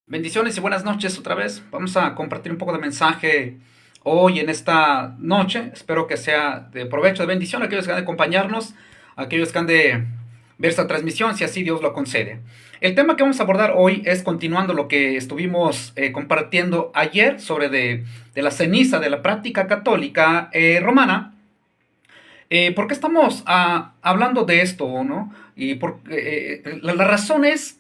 Bendiciones y buenas noches otra vez. Vamos a compartir un poco de mensaje hoy en esta noche. Espero que sea de provecho, de bendición a aquellos que han de acompañarnos, a aquellos que han de ver esta transmisión, si así Dios lo concede. El tema que vamos a abordar hoy es continuando lo que estuvimos compartiendo ayer sobre de la ceniza de la práctica católica romana. ¿Por qué estamos hablando de esto, no? La razón es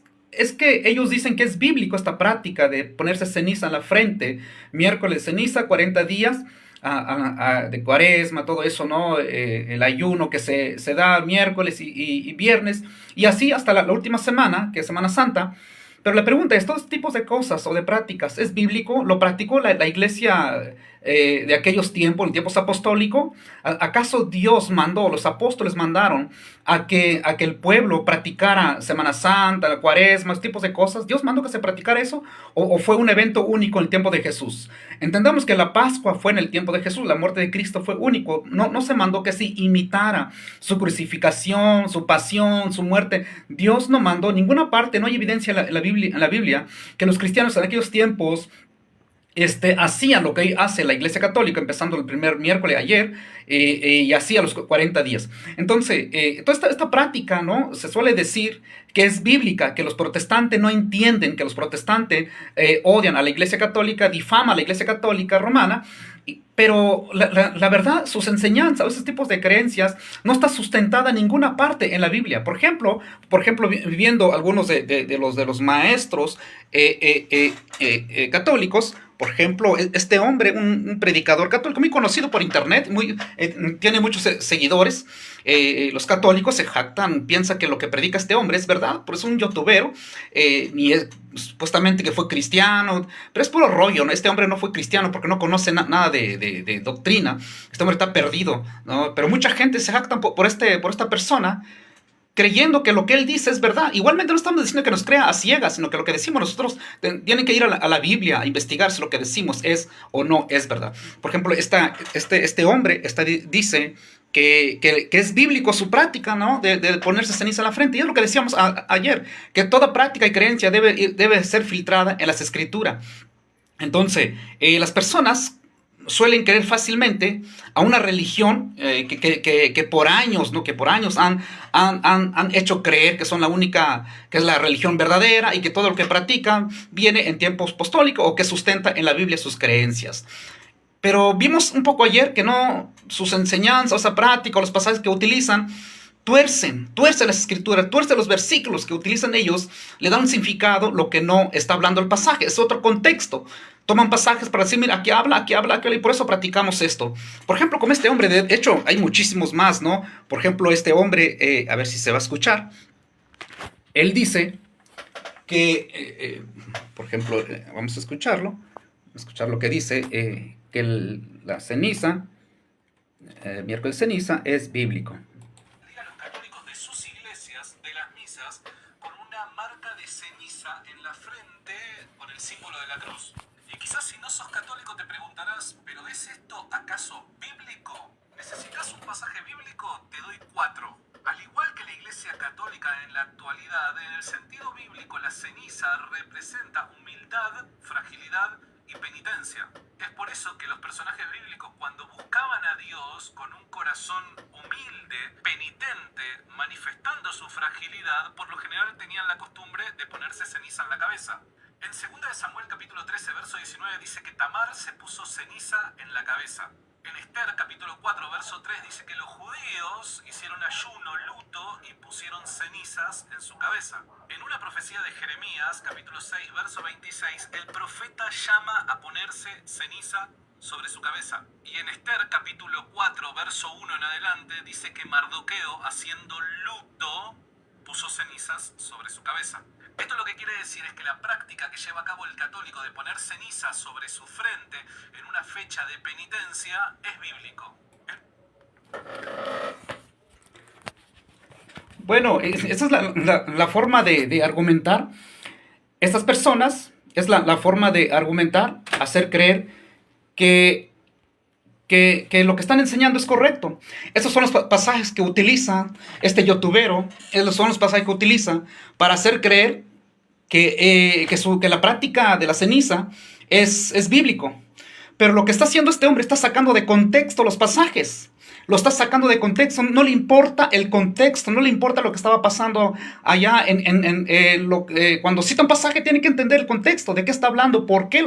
que ellos dicen que es bíblico esta práctica de ponerse ceniza en la frente, miércoles ceniza, 40 días de cuaresma, todo eso, ¿no? El ayuno que se da miércoles y viernes, y así hasta la última semana, que es Semana Santa. Pero la pregunta es, ¿estos tipos de cosas o de prácticas es bíblico? ¿Lo practicó la iglesia de aquellos tiempos, en tiempos apostólicos? ¿Acaso Dios mandó, los apóstoles mandaron a que el pueblo practicara Semana Santa, la Cuaresma, este tipos de cosas? ¿Dios mandó que se practicara eso? ¿O fue un evento único en el tiempo de Jesús? Entendemos que la Pascua fue en el tiempo de Jesús, la muerte de Cristo fue único. No se mandó que se imitara su crucificación, su pasión, su muerte. Dios no mandó en ninguna parte, no hay evidencia en la Biblia que los cristianos en aquellos tiempos hacían lo que hace la Iglesia Católica, empezando el primer miércoles ayer, y así a los 40 días. Entonces, toda esta práctica, ¿no? Se suele decir que es bíblica, que los protestantes no entienden, que los protestantes odian a la Iglesia Católica, difaman a la Iglesia Católica romana, pero la verdad, sus enseñanzas, esos tipos de creencias, no está sustentada en ninguna parte en la Biblia. Por ejemplo, viendo algunos de los maestros católicos. Por ejemplo, este hombre, un predicador católico muy conocido por internet, tiene muchos seguidores. Los católicos se jactan, piensan que lo que predica este hombre es verdad, por eso es un youtubero, ni es supuestamente que fue cristiano, pero es puro rollo, ¿no? Este hombre no fue cristiano porque no conoce nada de doctrina. Este hombre está perdido, ¿no? Pero mucha gente se jacta por esta persona, creyendo que lo que él dice es verdad. Igualmente no estamos diciendo que nos crea a ciegas, sino que lo que decimos nosotros tienen que ir a la Biblia a investigar si lo que decimos es o no es verdad. Por ejemplo, este hombre dice que es bíblico su práctica, ¿no? De ponerse ceniza en la frente. Y es lo que decíamos ayer, que toda práctica y creencia debe ser filtrada en las escrituras. Entonces, las personas suelen creer fácilmente a una religión que por años, ¿no? Que por años han hecho creer que son la única, que es la religión verdadera y que todo lo que practican viene en tiempos apostólicos o que sustenta en la Biblia sus creencias. Pero vimos un poco ayer que no, sus enseñanzas, esa práctica, los pasajes que utilizan, tuercen las escrituras, tuercen los versículos que utilizan ellos, le dan un significado lo que no está hablando el pasaje, es otro contexto. Toman pasajes para decir, mira, aquí habla, y por eso practicamos esto. Por ejemplo, como este hombre, de hecho, hay muchísimos más, ¿no? Por ejemplo, este hombre, a ver si se va a escuchar, él dice que, por ejemplo, vamos a escuchar lo que dice, que la ceniza, miércoles ceniza, es bíblico. A los católicos de sus iglesias, de las misas, con una marca de ceniza en la frente con el símbolo de la cruz. Y quizás si no sos católico te preguntarás, ¿pero es esto acaso bíblico? ¿Necesitas un pasaje bíblico? Te doy 4. Al igual que la Iglesia Católica en la actualidad, en el sentido bíblico la ceniza representa humildad, fragilidad y penitencia. Es por eso que los personajes bíblicos, cuando buscaban a Dios con un corazón humilde, penitente, manifestando su fragilidad, por lo general tenían la costumbre de ponerse ceniza en la cabeza. En 2 de Samuel capítulo 13, verso 19 dice que Tamar se puso ceniza en la cabeza. En Esther capítulo 4, verso 3 dice que los judíos hicieron ayuno, luto y pusieron cenizas en su cabeza. En una profecía de Jeremías capítulo 6, verso 26, el profeta llama a ponerse ceniza sobre su cabeza. Y en Esther capítulo 4, verso 1 en adelante, dice que Mardoqueo, haciendo luto, puso cenizas sobre su cabeza. Esto lo que quiere decir es que la práctica que lleva a cabo el católico de poner ceniza sobre su frente en una fecha de penitencia es bíblico. Bueno, esa es la forma de argumentar. Estas personas, es la forma de argumentar, hacer creer que, que lo que están enseñando es correcto. Esos son los pasajes que utiliza este youtubero, esos son los pasajes que utiliza para hacer creer que la práctica de la ceniza es bíblico. Pero lo que está haciendo este hombre está sacando de contexto los pasajes. Lo está sacando de contexto, no le importa el contexto, no le importa lo que estaba pasando allá. Cuando cita un pasaje tiene que entender el contexto, de qué está hablando, por qué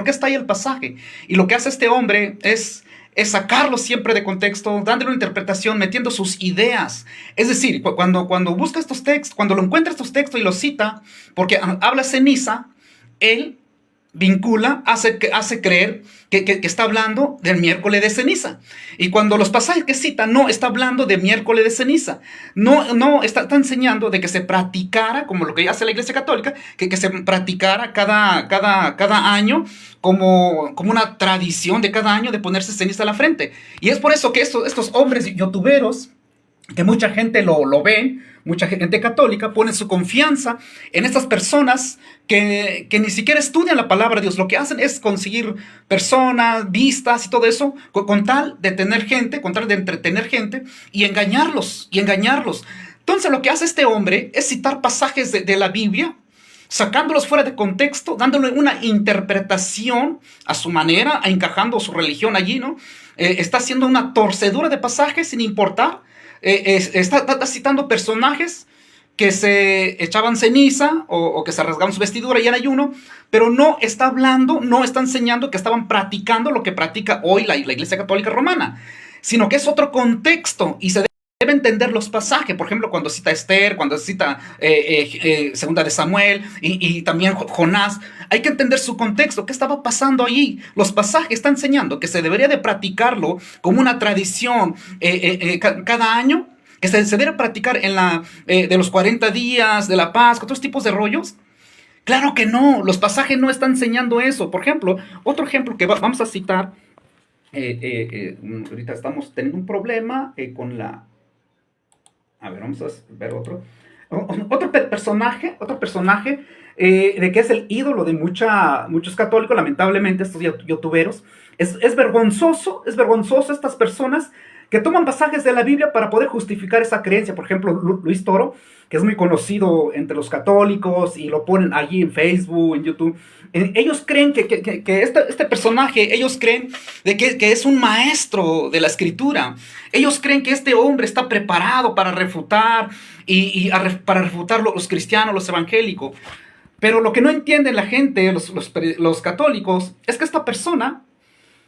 está ahí el pasaje. Y lo que hace este hombre es sacarlo siempre de contexto, dándole una interpretación, metiendo sus ideas. Es decir, cuando busca estos textos, cuando lo encuentra estos textos y los cita, porque habla ceniza, él vincula, hace creer que está hablando del miércoles de ceniza. Y cuando los pasajes que cita no está hablando de miércoles de ceniza, no está enseñando de que se practicara, como lo que hace la Iglesia Católica, que se practicara cada año como una tradición de cada año de ponerse ceniza a la frente. Y es por eso que estos hombres youtuberos, que mucha gente lo ve, mucha gente católica pone su confianza en estas personas que ni siquiera estudian la palabra de Dios. Lo que hacen es conseguir personas, vistas y todo eso, con tal de tener gente, con tal de entretener gente y engañarlos. Entonces lo que hace este hombre es citar pasajes de la Biblia, sacándolos fuera de contexto, dándole una interpretación a su manera, encajando su religión allí, ¿no? Está haciendo una torcedura de pasajes sin importar. Está citando personajes que se echaban ceniza o que se rasgaban su vestidura y en ayuno, pero no está hablando, no está enseñando que estaban practicando lo que practica hoy la Iglesia Católica Romana, sino que es otro contexto y se debe entender los pasajes. Por ejemplo, cuando cita Esther, cuando cita Segunda de Samuel y también Jonás, hay que entender su contexto, qué estaba pasando allí. Los pasajes están enseñando que se debería de practicarlo como una tradición cada año, que se debe practicar de los 40 días, de la Pascua, otros tipos de rollos. Claro que no, los pasajes no están enseñando eso. Por ejemplo, otro ejemplo que vamos a citar, ahorita estamos teniendo un problema con la... A ver, vamos a ver otro personaje de que es el ídolo de muchos católicos, lamentablemente, estos youtuberos. Es vergonzoso estas personas que toman pasajes de la Biblia para poder justificar esa creencia. Por ejemplo, Luis Toro, que es muy conocido entre los católicos y lo ponen allí en Facebook, en YouTube. Ellos creen que este personaje, ellos creen de que es un maestro de la escritura. Ellos creen que este hombre está preparado para refutar para refutar los cristianos, los evangélicos. Pero lo que no entienden la gente, los católicos, es que esta persona,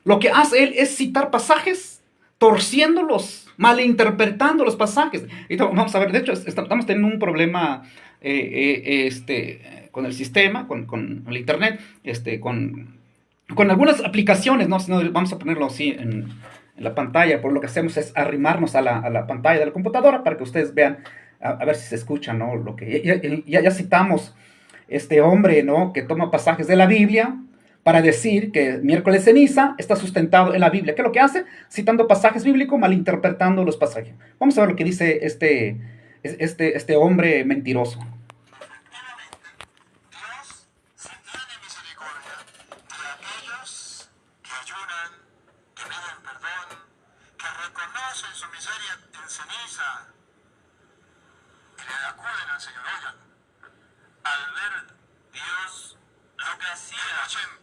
lo que hace él es citar pasajes, torciéndolos, malinterpretando los pasajes. Y vamos a ver, de hecho, estamos teniendo un problema con el sistema, con el internet, con algunas aplicaciones, ¿no? Vamos a ponerlo así en la pantalla. Por lo que hacemos es arrimarnos a la pantalla de la computadora para que ustedes vean, a ver si se escucha, ¿no? Lo que ya citamos este hombre, ¿no? Que toma pasajes de la Biblia para decir que miércoles ceniza está sustentado en la Biblia. ¿Qué es lo que hace? Citando pasajes bíblicos, malinterpretando los pasajes. Vamos a ver lo que dice este hombre mentiroso. Dios sí tiene misericordia de aquellos que ayunan, que piden perdón, que reconocen su miseria en ceniza y le acuden al Señor. Oigan, al ver Dios lo que hacía,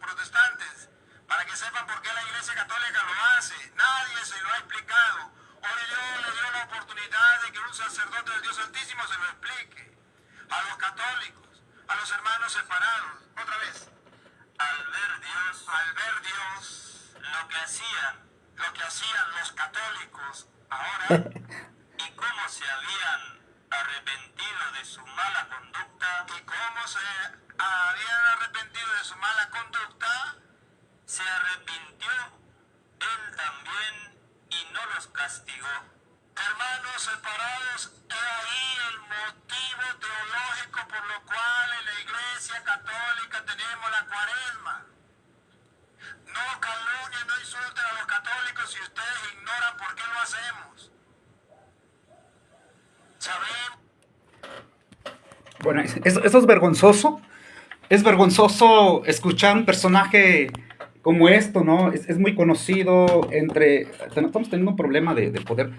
protestantes, para que sepan por qué la Iglesia Católica lo hace. Nadie se lo ha explicado. Hoy Dios le dio la oportunidad de que un sacerdote del Dios Santísimo se lo explique. A los católicos, a los hermanos separados. Otra vez. Al ver Dios, lo que hacían los católicos ahora y cómo se habían arrepentido de su mala conducta. ¿Y cómo se habían arrepentido de su mala conducta? Se arrepintió él también y no los castigó. Hermanos separados, he ahí el motivo teológico por lo cual en la Iglesia Católica tenemos la Cuaresma. No calumnien, no insulten a los católicos si ustedes ignoran por qué lo hacemos. Sabemos. Bueno, eso es vergonzoso. Es vergonzoso escuchar un personaje como esto, ¿no? Es muy conocido estamos teniendo un problema de poder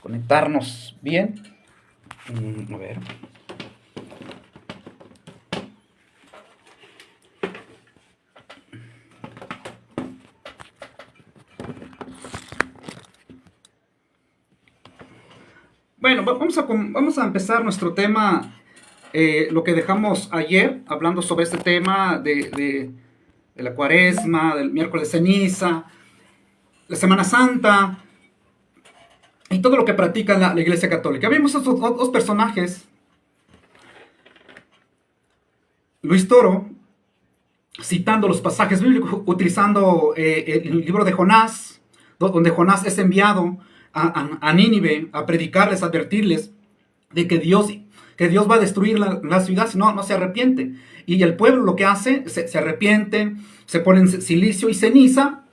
conectarnos bien. A ver. Bueno, vamos a empezar nuestro tema, lo que dejamos ayer, hablando sobre este tema de la Cuaresma, del miércoles de ceniza, la Semana Santa y todo lo que practica la Iglesia Católica. Vimos estos dos personajes, Luis Toro, citando los pasajes bíblicos, utilizando el libro de Jonás, donde Jonás es enviado a Nínive a predicarles, a advertirles de que Dios va a destruir la ciudad si no se arrepiente. Y el pueblo lo que hace, se arrepiente, se ponen silicio y ceniza,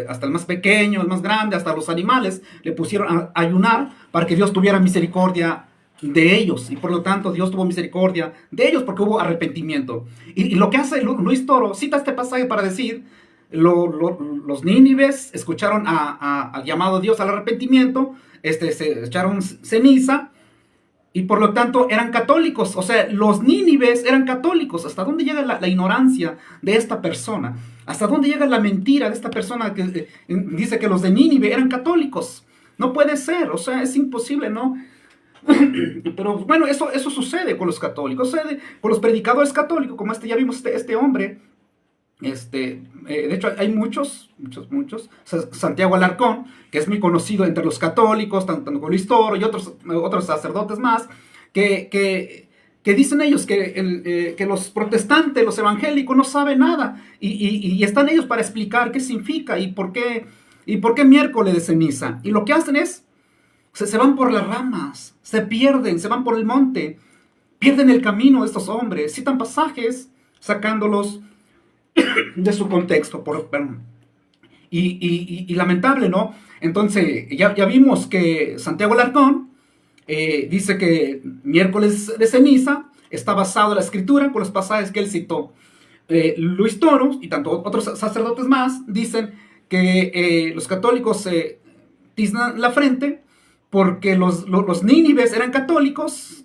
hasta el más pequeño, el más grande, hasta los animales, le pusieron a ayunar para que Dios tuviera misericordia de ellos. Y por lo tanto Dios tuvo misericordia de ellos porque hubo arrepentimiento. Y lo que hace Luis Toro, cita este pasaje para decir, los nínives escucharon al llamado de Dios al arrepentimiento, se echaron ceniza, y por lo tanto eran católicos. O sea, los nínives eran católicos. ¿Hasta dónde llega la ignorancia de esta persona? ¿Hasta dónde llega la mentira de esta persona que dice que los de Nínive eran católicos? No puede ser, o sea, es imposible, ¿no? Pero bueno, eso sucede con los católicos, sucede con los predicadores católicos, como ya vimos este hombre. De hecho hay muchos. Santiago Alarcón, que es muy conocido entre los católicos, tanto con Luis Toro y otros sacerdotes más, que dicen ellos que los protestantes, los evangélicos no saben nada, y están ellos para explicar qué significa y por qué miércoles de ceniza. Y lo que hacen es, se van por las ramas, se pierden, se van por el monte, pierden el camino de estos hombres, citan pasajes sacándolos de su contexto, y lamentable, ¿no? Entonces, ya vimos que Santiago Alarcón dice que miércoles de ceniza está basado en la escritura con los pasajes que él citó. Luis Toro y tanto otros sacerdotes más dicen que los católicos se tiznan la frente porque los nínives eran católicos,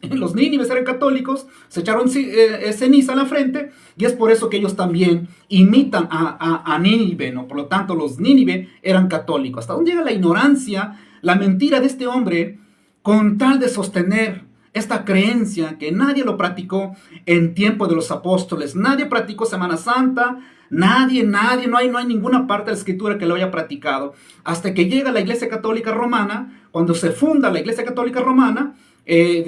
se echaron ceniza a la frente, y es por eso que ellos también imitan a Nínive, ¿no? Por lo tanto, los Nínive eran católicos. ¿Hasta dónde llega la ignorancia, la mentira de este hombre, con tal de sostener esta creencia que nadie lo practicó en tiempo de los apóstoles? Nadie practicó Semana Santa, nadie, no hay ninguna parte de la escritura que lo haya practicado. Hasta que llega la Iglesia Católica Romana, cuando se funda la Iglesia Católica Romana,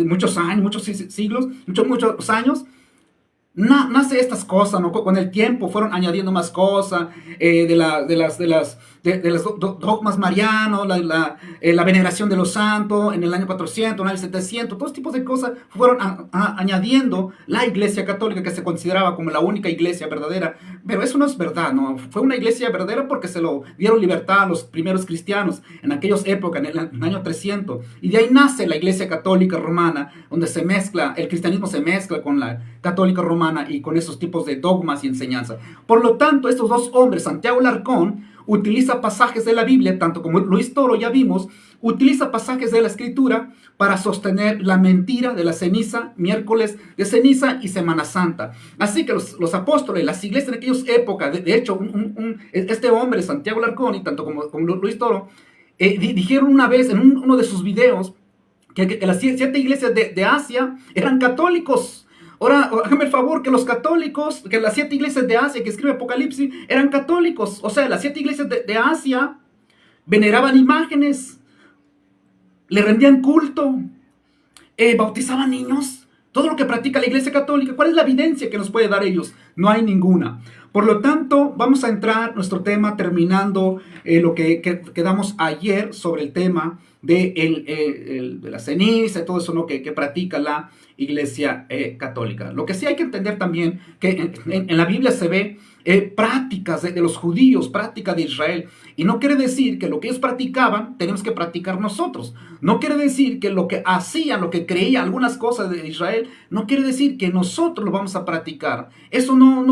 muchos años, muchos siglos, muchos años, nace estas cosas, ¿no? Con el tiempo fueron añadiendo más cosas, de los dogmas marianos, la veneración de los santos en el año 400, en el año 700, todos tipos de cosas fueron añadiendo la Iglesia Católica, que se consideraba como la única iglesia verdadera. Pero eso no es verdad, ¿no? Fue una iglesia verdadera porque se lo dieron libertad a los primeros cristianos en aquellas épocas, en el año 300. Y de ahí nace la Iglesia Católica Romana, donde el cristianismo se mezcla con la católica romana y con esos tipos de dogmas y enseñanzas. Por lo tanto, estos dos hombres, Santiago Alarcón, utiliza pasajes de la Biblia, tanto como Luis Toro, ya vimos, utiliza pasajes de la Escritura para sostener la mentira de la ceniza, miércoles de ceniza y Semana Santa. Así que los apóstoles, las iglesias en aquellas épocas, de hecho, este hombre, Santiago Alarcón, y tanto como Luis Toro, dijeron una vez en uno de sus videos que las 7 iglesias de Asia eran católicos. Ahora, hágame el favor, que los católicos, que las 7 iglesias de Asia que escribe Apocalipsis eran católicos. O sea, las 7 iglesias de Asia veneraban imágenes, le rendían culto, bautizaban niños. Todo lo que practica la Iglesia Católica, ¿cuál es la evidencia que nos puede dar ellos? No hay ninguna. Por lo tanto, vamos a entrar nuestro tema terminando lo que quedamos ayer sobre el tema de la ceniza y todo eso, ¿no? que practica la Iglesia Católica. Lo que sí hay que entender también que en la Biblia se ve prácticas de los judíos, prácticas de Israel, y no quiere decir que lo que ellos practicaban tenemos que practicar nosotros. No quiere decir que lo que hacían, lo que creían, algunas cosas de Israel, no quiere decir que nosotros lo vamos a practicar. Eso no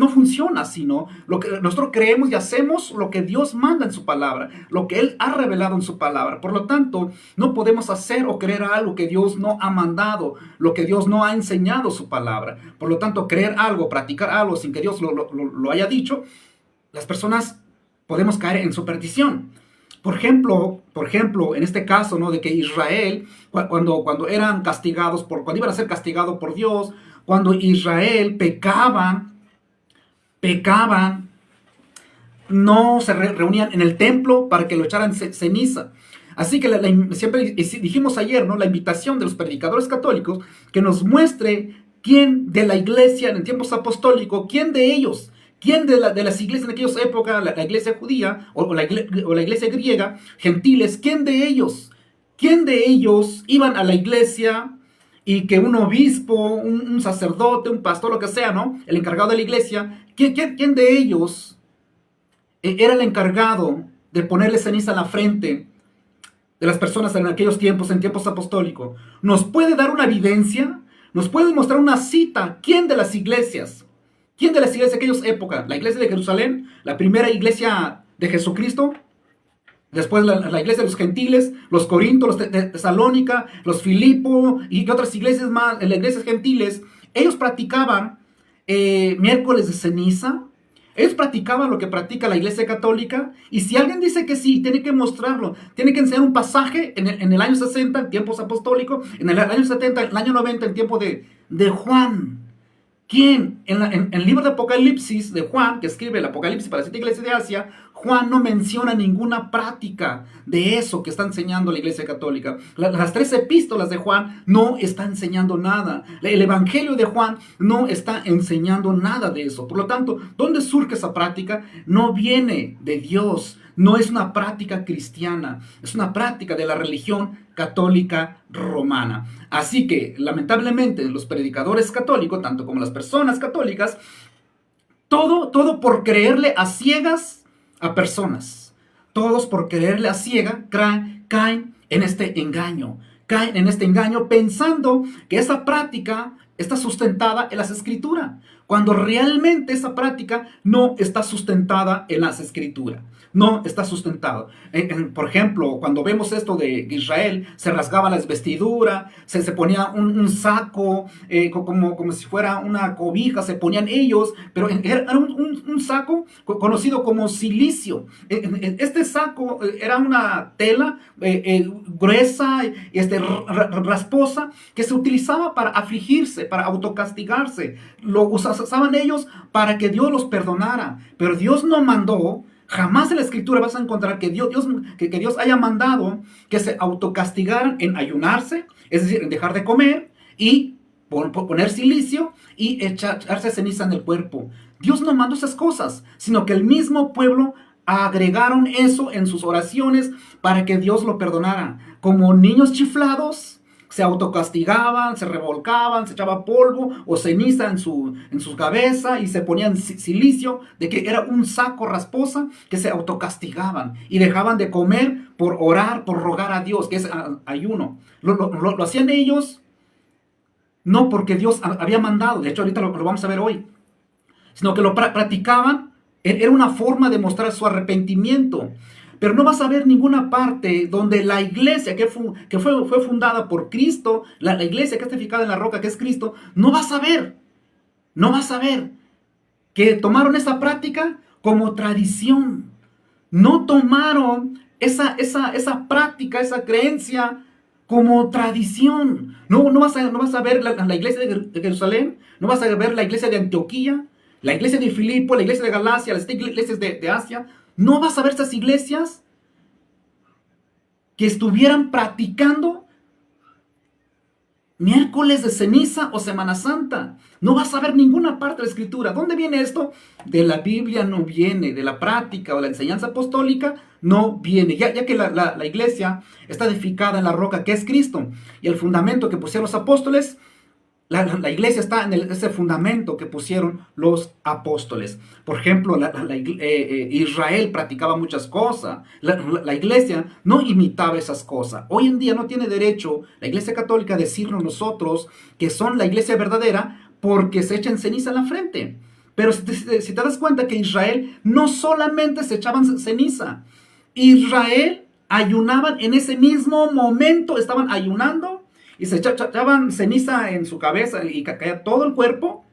funciona así, ¿no? Lo que nosotros creemos y hacemos lo que Dios manda en su palabra, lo que Él ha revelado en su palabra. Por lo tanto, no podemos hacer o creer algo que Dios no ha mandado, lo que Dios no ha enseñado su palabra. Por lo tanto, creer algo, practicar algo sin que Dios lo haya dicho, las personas podemos caer en superstición. Por ejemplo, por ejemplo, en este caso, ¿no? De que Israel, cuando eran castigados cuando iban a ser castigados por Dios, cuando Israel pecaban, no se reunían en el templo para que lo echaran ceniza. Así que siempre dijimos ayer, ¿no? La invitación de los predicadores católicos que nos muestre quién de la iglesia en tiempos apostólicos, quién de ellos, quién de las iglesias en aquellas épocas, la iglesia judía o la iglesia griega, gentiles, quién de ellos iban a la iglesia y que un obispo, un sacerdote, un pastor, lo que sea, ¿no? El encargado de la iglesia, quién de ellos era el encargado de ponerle ceniza en la frente de las personas en aquellos tiempos, en tiempos apostólicos? ¿Nos puede dar una evidencia? ¿Nos puede mostrar una cita? ¿Quién de las iglesias? ¿Quién de las iglesias de aquellas épocas? ¿La iglesia de Jerusalén? ¿La primera iglesia de Jesucristo? Después la iglesia de los gentiles, los Corintios, los de Tesalónica, los Filipos y otras iglesias más, las iglesias gentiles. Ellos practicaban miércoles de ceniza. Ellos practicaban lo que practica la iglesia católica, y si alguien dice que sí, tiene que mostrarlo, tiene que enseñar un pasaje en el año 60, en tiempos apostólicos, en el año 70, en el año 90, en tiempo de Juan. ¿Quién? En el libro de Apocalipsis de Juan, que escribe el Apocalipsis para las 7 iglesias de Asia, Juan no menciona ninguna práctica de eso que está enseñando la iglesia católica. Las 3 epístolas de Juan no están enseñando nada. El evangelio de Juan no está enseñando nada de eso. Por lo tanto, ¿dónde surge esa práctica? No viene de Dios. No es una práctica cristiana, es una práctica de la religión católica romana. Así que, lamentablemente, los predicadores católicos, tanto como las personas católicas, todo por creerle a ciegas a personas. Todos por creerle a ciegas caen en este engaño. Caen en este engaño pensando que esa práctica está sustentada en las escrituras, cuando realmente esa práctica no está sustentada en las escrituras. No está sustentado. Por ejemplo, cuando vemos esto de Israel, se rasgaba las vestiduras, se ponía un saco, como si fuera una cobija, se ponían ellos, pero era un saco conocido como cilicio. Este saco era una tela gruesa, rasposa, que se utilizaba para afligirse, para autocastigarse. Lo usaban ellos para que Dios los perdonara, pero Dios no mandó. Jamás en la escritura vas a encontrar que Dios haya mandado que se autocastigaran en ayunarse, es decir, en dejar de comer y poner silicio y echarse ceniza en el cuerpo. Dios no mandó esas cosas, sino que el mismo pueblo agregaron eso en sus oraciones para que Dios lo perdonara. Como niños chiflados, se autocastigaban, se revolcaban, se echaba polvo o ceniza en su cabeza y se ponían silicio, de que era un saco rasposa, que se autocastigaban y dejaban de comer por orar, por rogar a Dios, que es ayuno. Lo hacían ellos no porque Dios había mandado, de hecho ahorita lo vamos a ver hoy, sino que lo practicaban, era una forma de mostrar su arrepentimiento. Pero no vas a ver ninguna parte donde la iglesia que fue fundada por Cristo, la iglesia que está edificada en la roca que es Cristo, no vas a ver que tomaron esa práctica como tradición. No tomaron esa práctica, esa creencia como tradición. No vas a ver la iglesia de Jerusalén, no vas a ver la iglesia de Antioquía, la iglesia de Filipo, la iglesia de Galacia, las iglesias de Asia. No vas a ver estas iglesias que estuvieran practicando miércoles de ceniza o Semana Santa. No vas a ver ninguna parte de la escritura. ¿Dónde viene esto? De la Biblia no viene, de la práctica o la enseñanza apostólica no viene, ya que la iglesia está edificada en la roca que es Cristo, y el fundamento que pusieron los apóstoles. La iglesia está en ese fundamento que pusieron los apóstoles. Por ejemplo, Israel practicaba muchas cosas. La iglesia no imitaba esas cosas. Hoy en día no tiene derecho la iglesia católica a decirnos nosotros que son la iglesia verdadera porque se echan ceniza en la frente. Pero si te das cuenta que Israel no solamente se echaban ceniza. Israel ayunaban en ese mismo momento, estaban ayunando. Y se echaban ceniza en su cabeza y caía todo el cuerpo,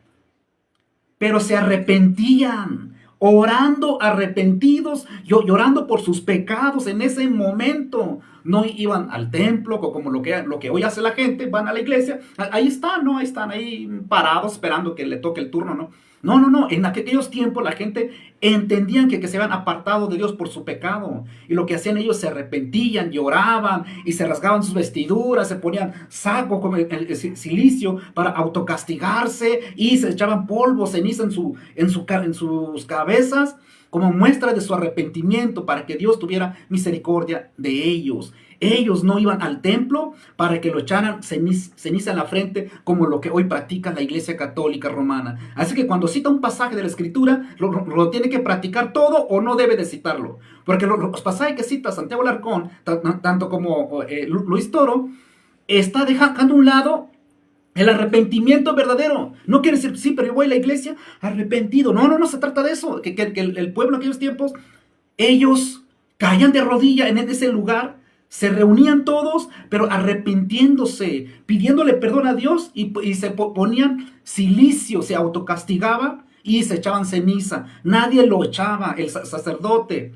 pero se arrepentían. orando arrepentidos, llorando por sus pecados en ese momento. No iban al templo como lo que hoy hace la gente, van a la iglesia, ahí están, ¿no? Ahí están ahí parados esperando que le toque el turno, ¿no? No, no, no, en aquellos tiempos la gente entendían que se habían apartado de Dios por su pecado, y lo que hacían ellos se arrepentían, lloraban y se rasgaban sus vestiduras, se ponían saco como el silicio para autocastigarse y se echaban polvo, ceniza en sus cabezas como muestra de su arrepentimiento para que Dios tuviera misericordia de ellos. Ellos no iban al templo para que lo echaran ceniza en la frente como lo que hoy practica la Iglesia Católica Romana. Así que cuando cita un pasaje de la Escritura, lo tiene que practicar todo o no debe de citarlo. Porque los pasajes que cita Santiago Alarcón, tanto como Luis Toro, está dejando a un lado el arrepentimiento verdadero. No quiere decir, sí, pero yo voy a la iglesia arrepentido. No, no, no se trata de eso. Que el pueblo en aquellos tiempos, ellos caían de rodilla en ese lugar, se reunían todos, pero arrepintiéndose, pidiéndole perdón a Dios y se ponían silicio, se autocastigaban y se echaban ceniza. Nadie lo echaba, el sacerdote,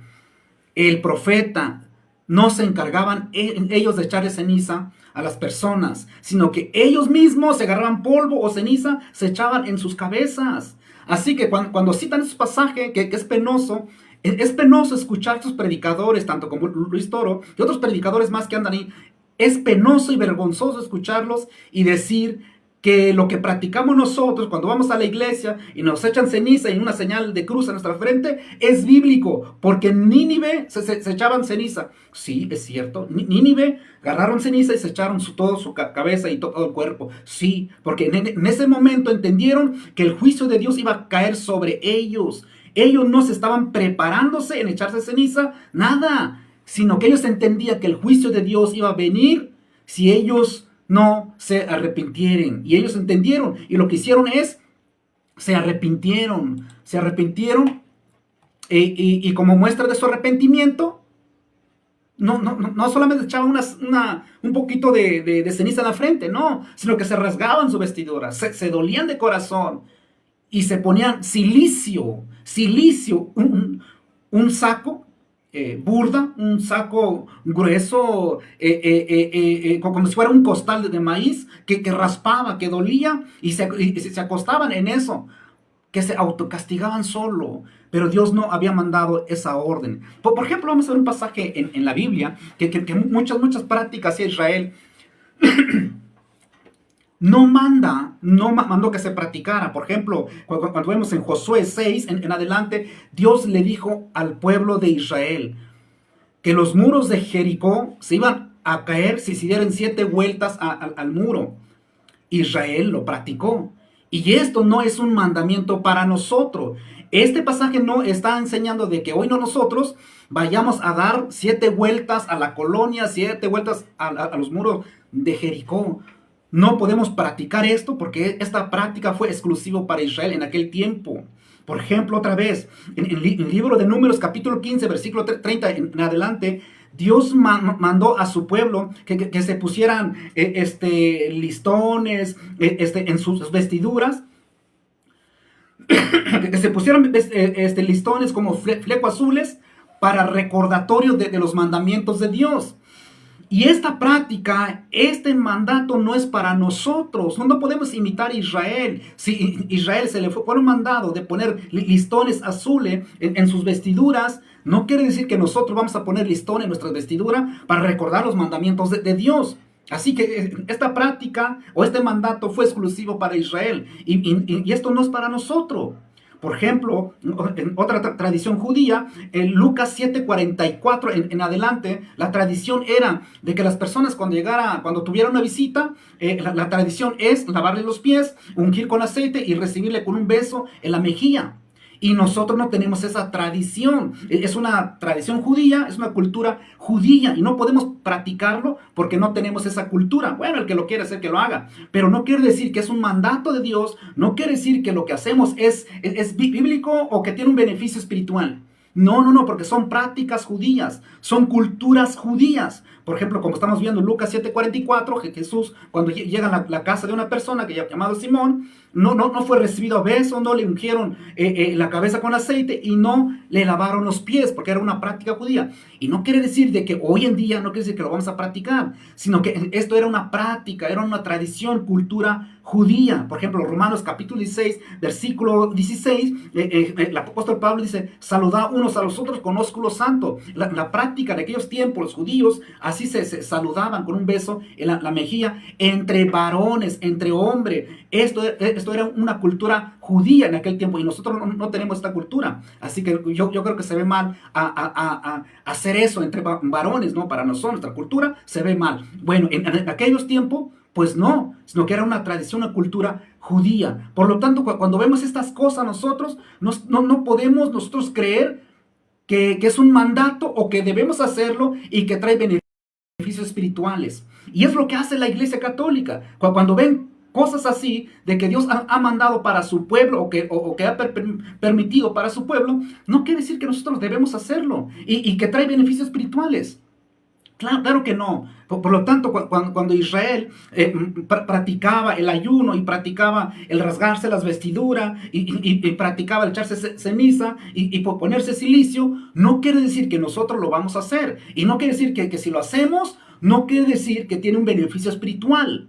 el profeta, no se encargaban ellos de echarle ceniza a las personas, sino que ellos mismos se agarraban polvo o ceniza, se echaban en sus cabezas. Así que cuando citan esos pasajes, que es penoso, es penoso escuchar a estos predicadores, tanto como Luis Toro y otros predicadores más que andan ahí. Es penoso y vergonzoso escucharlos y decir que lo que practicamos nosotros cuando vamos a la iglesia y nos echan ceniza y una señal de cruz en nuestra frente es bíblico, porque en Nínive se echaban ceniza. Sí, es cierto, Nínive agarraron ceniza y se echaron toda su cabeza y todo el cuerpo. Sí, porque en ese momento entendieron que el juicio de Dios iba a caer sobre ellos. Ellos no se estaban preparándose en echarse ceniza, nada, sino que ellos entendían que el juicio de Dios iba a venir si ellos no se arrepintieron. Y ellos entendieron, y lo que hicieron es, se arrepintieron, y como muestra de su arrepentimiento, no solamente echaban un poquito de ceniza en la frente, no, sino que se rasgaban su vestidura, se dolían de corazón, y se ponían silicio, un saco, burda, un saco grueso, como si fuera un costal de maíz, que raspaba, que dolía, y se acostaban en eso, que se autocastigaban solo, pero Dios no había mandado esa orden. Por ejemplo, vamos a ver un pasaje en la Biblia, que muchas prácticas de Israel no mandó que se practicara. Por ejemplo, cuando vemos en Josué 6 en adelante, Dios le dijo al pueblo de Israel que los muros de Jericó se iban a caer si se dieran 7 vueltas al muro. Israel lo practicó. Y esto no es un mandamiento para nosotros. Este pasaje no está enseñando de que hoy no nosotros vayamos a dar 7 vueltas a la colonia, 7 vueltas a los muros de Jericó. No podemos practicar esto porque esta práctica fue exclusiva para Israel en aquel tiempo. Por ejemplo, otra vez, en el libro de Números, capítulo 15, versículo 30 en adelante, Dios mandó a su pueblo que se pusieran listones en sus vestiduras, que se pusieran listones como flecos azules para recordatorio de los mandamientos de Dios. Y esta práctica, este mandato no es para nosotros. No podemos imitar a Israel. Si Israel se le fue un mandado de poner listones azules en sus vestiduras, no quiere decir que nosotros vamos a poner listones en nuestras vestiduras para recordar los mandamientos de Dios. Así que esta práctica o este mandato fue exclusivo para Israel. Y esto no es para nosotros. Por ejemplo, en otra tradición judía, en Lucas 7:44 en adelante, la tradición era de que las personas cuando tuvieran una visita, la tradición es lavarle los pies, ungir con aceite y recibirle con un beso en la mejilla. Y nosotros no tenemos esa tradición. Es una tradición judía, es una cultura judía y no podemos practicarlo porque no tenemos esa cultura. Bueno, el que lo quiere hacer que lo haga, pero no quiere decir que es un mandato de Dios, no quiere decir que lo que hacemos es bíblico o que tiene un beneficio espiritual. No, porque son prácticas judías, son culturas judías. Por ejemplo, como estamos viendo en Lucas 7:44, que Jesús, cuando llega a la casa de una persona que llamado Simón, no fue recibido a beso, no le ungieron la cabeza con aceite y no le lavaron los pies, porque era una práctica judía. Y no quiere decir de que hoy en día, no quiere decir que lo vamos a practicar, sino que esto era una práctica, era una tradición, cultura judía. Por ejemplo, Romanos capítulo 16, versículo 16, el apóstol Pablo dice, saludad unos a los otros con ósculo santo. La práctica de aquellos tiempos, los judíos, así se saludaban con un beso en la mejilla, entre varones, entre hombres. Esto era una cultura judía en aquel tiempo y nosotros no tenemos esta cultura. Así que yo creo que se ve mal a hacer eso entre varones, ¿no? Para nosotros, nuestra cultura se ve mal. Bueno, en aquellos tiempos, pues no, sino que era una tradición, una cultura judía. Por lo tanto, cuando vemos estas cosas nosotros, no podemos nosotros creer que es un mandato o que debemos hacerlo y que trae beneficios espirituales. Y es lo que hace la Iglesia Católica. Cuando ven cosas así, de que Dios ha mandado para su pueblo o que ha permitido para su pueblo, no quiere decir que nosotros debemos hacerlo y que trae beneficios espirituales. Claro que no. Por lo tanto, cuando Israel practicaba el ayuno y practicaba el rasgarse las vestiduras y practicaba el echarse ceniza y ponerse silicio, no quiere decir que nosotros lo vamos a hacer. Y no quiere decir que si lo hacemos, no quiere decir que tiene un beneficio espiritual.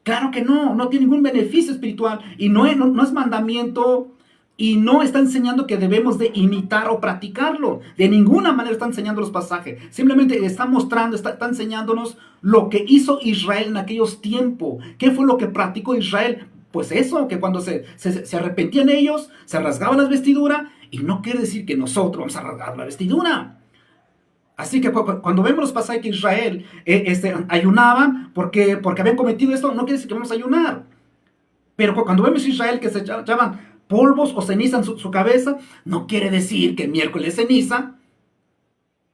Claro que no tiene ningún beneficio espiritual y no es mandamiento. Y no está enseñando que debemos de imitar o practicarlo. De ninguna manera está enseñando los pasajes. Simplemente está mostrando, está enseñándonos lo que hizo Israel en aquellos tiempos. ¿Qué fue lo que practicó Israel? Pues eso, que cuando se arrepentían ellos, se rasgaban las vestiduras. Y no quiere decir que nosotros vamos a rasgar la vestidura. Así que cuando vemos los pasajes que Israel ayunaban porque habían cometido esto, no quiere decir que vamos a ayunar. Pero cuando vemos a Israel que se echaban polvos o ceniza en su cabeza, no quiere decir que el miércoles ceniza,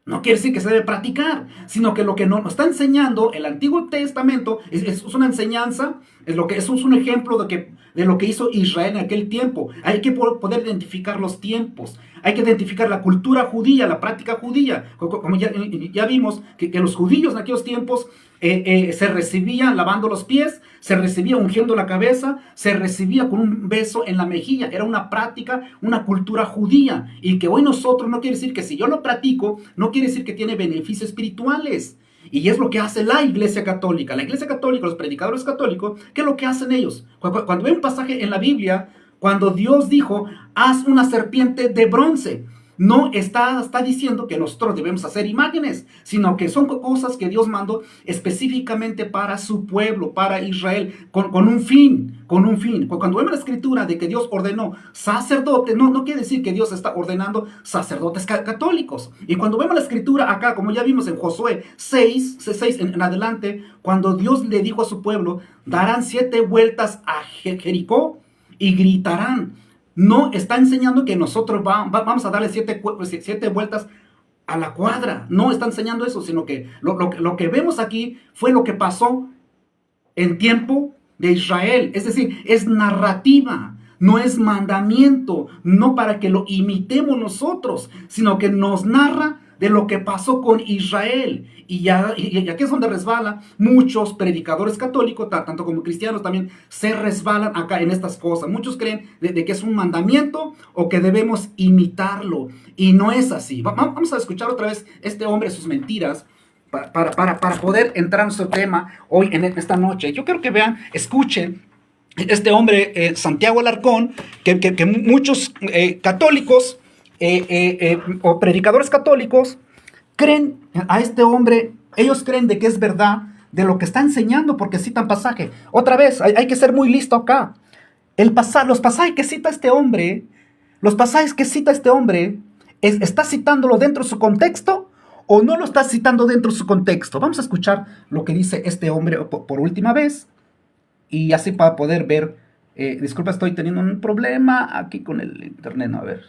no quiere decir que se debe practicar, sino que lo que nos está enseñando el Antiguo Testamento es una enseñanza, es un ejemplo de lo que hizo Israel en aquel tiempo. Hay que poder identificar los tiempos, hay que identificar la cultura judía, la práctica judía. Como ya vimos que los judíos en aquellos tiempos se recibía lavando los pies, se recibía ungiendo la cabeza, se recibía con un beso en la mejilla. Era una práctica, una cultura judía. Y que hoy nosotros no quiere decir que si yo lo practico, no quiere decir que tiene beneficios espirituales. Y es lo que hace la Iglesia Católica. La Iglesia Católica, los predicadores católicos, ¿qué es lo que hacen ellos? Cuando ven un pasaje en la Biblia, cuando Dios dijo, haz una serpiente de bronce, no está diciendo que nosotros debemos hacer imágenes, sino que son cosas que Dios mandó específicamente para su pueblo, para Israel, con un fin. Cuando vemos la escritura de que Dios ordenó sacerdotes, no quiere decir que Dios está ordenando sacerdotes católicos. Y cuando vemos la escritura acá, como ya vimos en Josué 6 en adelante, cuando Dios le dijo a su pueblo, darán 7 vueltas a Jericó y gritarán. No está enseñando que nosotros vamos a darle 7 vueltas a la cuadra. No está enseñando eso, sino que lo que vemos aquí fue lo que pasó en tiempo de Israel. Es decir, es narrativa, no es mandamiento, no para que lo imitemos nosotros, sino que nos narra de lo que pasó con Israel. Y aquí es donde resbala muchos predicadores católicos, tanto como cristianos también, se resbalan acá en estas cosas. Muchos creen de que es un mandamiento o que debemos imitarlo. Y no es así. Vamos a escuchar otra vez este hombre, sus mentiras, para poder entrar en nuestro tema hoy en esta noche. Yo quiero que vean, escuchen este hombre, Santiago Alarcón, que muchos católicos o predicadores católicos creen a este hombre, ellos creen de que es verdad de lo que está enseñando porque citan pasaje. Otra vez, hay que ser muy listo acá. Los pasajes que cita este hombre, ¿está citándolo dentro de su contexto o no lo está citando dentro de su contexto? Vamos a escuchar lo que dice este hombre por última vez y así para poder ver. Disculpa, estoy teniendo un problema aquí con el internet, a ver.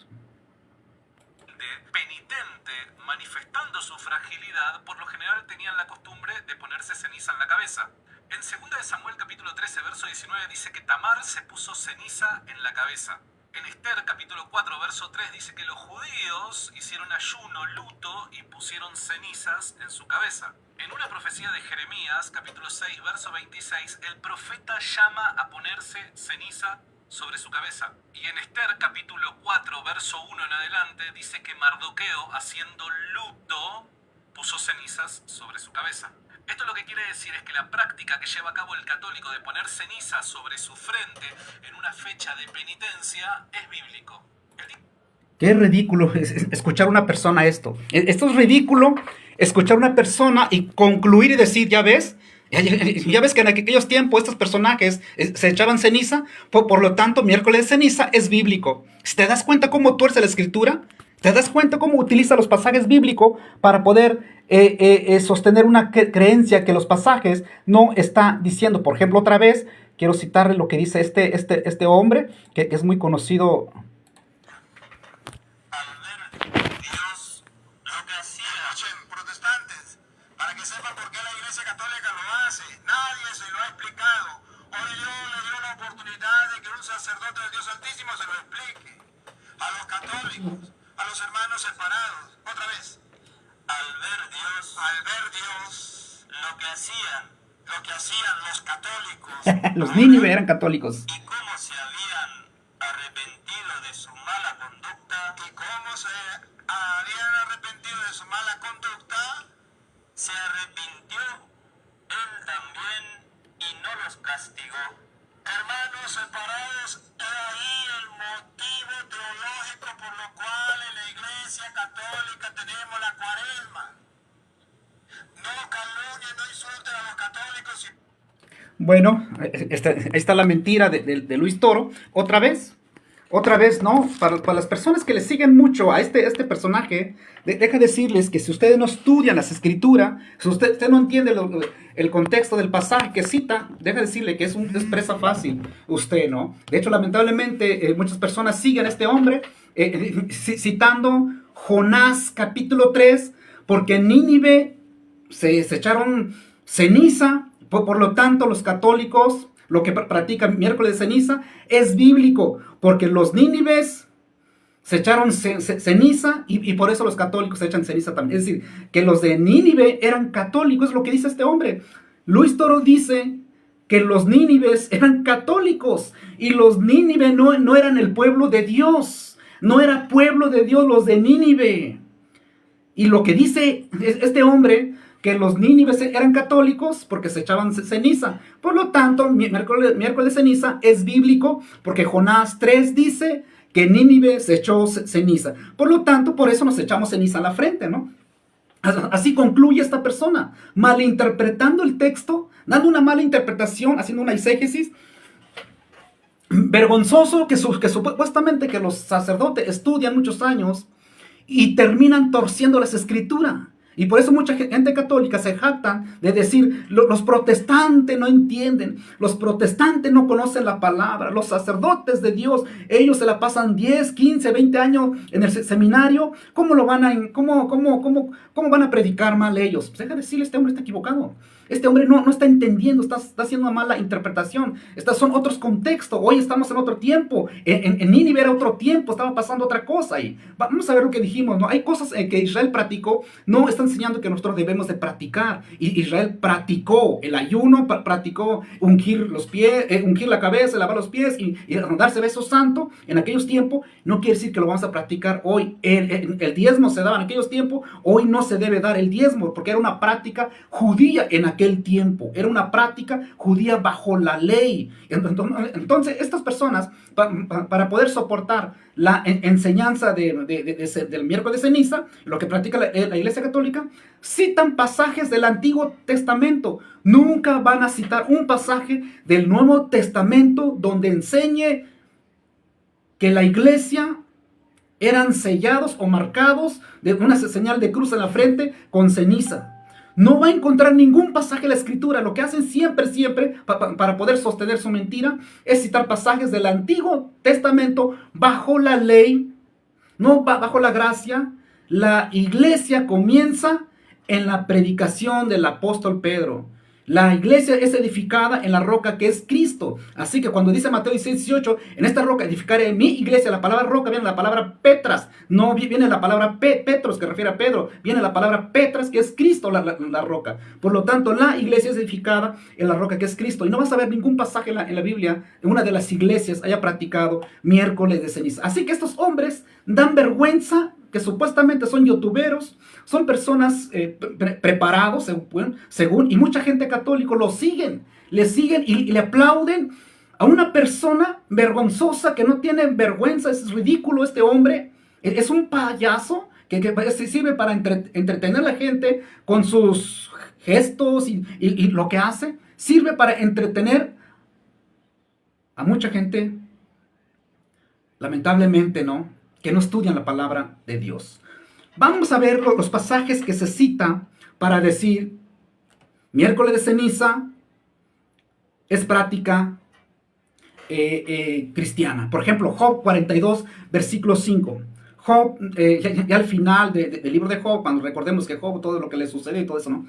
Penitente, manifestando su fragilidad, por lo general tenían la costumbre de ponerse ceniza en la cabeza. En 2 de Samuel capítulo 13, verso 19 dice que Tamar se puso ceniza en la cabeza. En Esther capítulo 4, verso 3 dice que los judíos hicieron ayuno, luto y pusieron cenizas en su cabeza. En una profecía de Jeremías, capítulo 6, verso 26, el profeta llama a ponerse ceniza sobre su cabeza. Y en Esther capítulo 4, verso 1 en adelante, dice que Mardoqueo, haciendo luto, puso cenizas sobre su cabeza. Esto lo que quiere decir es que la práctica que lleva a cabo el católico de poner ceniza sobre su frente en una fecha de penitencia es bíblico. Qué ridículo escuchar a una persona esto. Esto es ridículo, escuchar a una persona y concluir y decir, ya ves que en aquellos tiempos estos personajes se echaban ceniza, por lo tanto, miércoles de ceniza es bíblico. Si te das cuenta cómo tuerce la escritura, te das cuenta cómo utiliza los pasajes bíblicos para poder sostener una creencia que los pasajes no está diciendo. Por ejemplo, otra vez, quiero citarle lo que dice este hombre, que es muy conocido. Dios lo que hacía. Escuchen, protestantes, para que sepan por qué la Iglesia Católica lo hace. Nadie se lo ha explicado. Hoy Dios le dio la oportunidad de que un sacerdote del Dios Altísimo se lo explique. A los católicos, a los hermanos separados. Otra vez. Al ver Dios, lo que hacían los católicos. Los Nínive eran católicos. Y cómo se habían arrepentido de su mala conducta. Se arrepintió él también y no los castigó. Hermanos separados, he ahí el motivo teológico por lo cual en la Iglesia Católica tenemos la Cuaresma. No calumnien, no insulten a los católicos. Bueno, ahí está la mentira de Luis Toro. Otra vez, ¿no? Para las personas que le siguen mucho a este personaje, deja decirles que si ustedes no estudian las escrituras, si usted no entiende el contexto del pasaje que cita, deja decirle que es presa fácil usted, ¿no? De hecho, lamentablemente, muchas personas siguen a este hombre citando Jonás capítulo 3, porque en Nínive se echaron ceniza, por lo tanto los católicos, lo que practican miércoles de ceniza, es bíblico, porque los nínives se echaron ceniza y por eso los católicos se echan ceniza también. Es decir, que los de Nínive eran católicos, es lo que dice este hombre. Luis Toro dice que los nínives eran católicos y los Nínive no eran el pueblo de Dios, no era pueblo de Dios los de Nínive. Y lo que dice este hombre, que los nínives eran católicos porque se echaban ceniza. Por lo tanto, miércoles de ceniza es bíblico porque Jonás 3 dice que Nínive se echó ceniza. Por lo tanto, por eso nos echamos ceniza a la frente, ¿no? Así concluye esta persona, malinterpretando el texto, dando una mala interpretación, haciendo una exégesis. Vergonzoso que supuestamente que los sacerdotes estudian muchos años y terminan torciendo las escrituras. Y por eso mucha gente católica se jactan de decir, los protestantes no entienden, los protestantes no conocen la palabra, los sacerdotes de Dios, ellos se la pasan 10, 15, 20 años en el seminario, ¿cómo van a predicar mal ellos? Pues deja de decirle, este hombre está equivocado. Este hombre no está entendiendo, está haciendo una mala interpretación. Estos son otros contextos. Hoy estamos en otro tiempo. En Nínive era otro tiempo, estaba pasando otra cosa. Y vamos a ver lo que dijimos, ¿no? Hay cosas que Israel practicó, no está enseñando que nosotros debemos de practicar. Y Israel practicó el ayuno, practicó ungir los pies, ungir la cabeza, lavar los pies y darse beso santo en aquellos tiempos. No quiere decir que lo vamos a practicar hoy. El diezmo se daba en aquellos tiempos, hoy no se debe dar el diezmo porque era una práctica judía en aquel tiempo, era una práctica judía bajo la ley. Entonces estas personas, para poder soportar la enseñanza del miércoles de ceniza, lo que practica la Iglesia Católica, citan pasajes del Antiguo Testamento. Nunca van a citar un pasaje del Nuevo Testamento donde enseñe que la iglesia eran sellados o marcados de una señal de cruz en la frente con ceniza. No va a encontrar ningún pasaje de la Escritura. Lo que hacen siempre, para poder sostener su mentira, es citar pasajes del Antiguo Testamento bajo la ley, no bajo la gracia. La iglesia comienza en la predicación del apóstol Pedro. La iglesia es edificada en la roca que es Cristo. Así que cuando dice Mateo 16:18, en esta roca edificaré mi iglesia, la palabra roca viene la palabra Petras. No viene la palabra Petros, que refiere a Pedro. Viene la palabra Petras, que es Cristo, la roca. Por lo tanto, la iglesia es edificada en la roca que es Cristo. Y no vas a ver ningún pasaje en la Biblia, en una de las iglesias, haya practicado miércoles de ceniza. Así que estos hombres dan vergüenza, que supuestamente son youtuberos, son personas preparados, según, y mucha gente católica le siguen y le aplauden a una persona vergonzosa que no tiene vergüenza. Es ridículo este hombre, es un payaso que sirve para entretener a la gente con sus gestos y lo que hace, sirve para entretener a mucha gente, lamentablemente, ¿no?, que no estudian la palabra de Dios. Vamos a ver los pasajes que se citan para decir miércoles de ceniza es práctica cristiana. Por ejemplo, Job 42, versículo 5. Job, ya al final del libro de Job, cuando recordemos que Job, todo lo que le sucedió y todo eso, ¿no?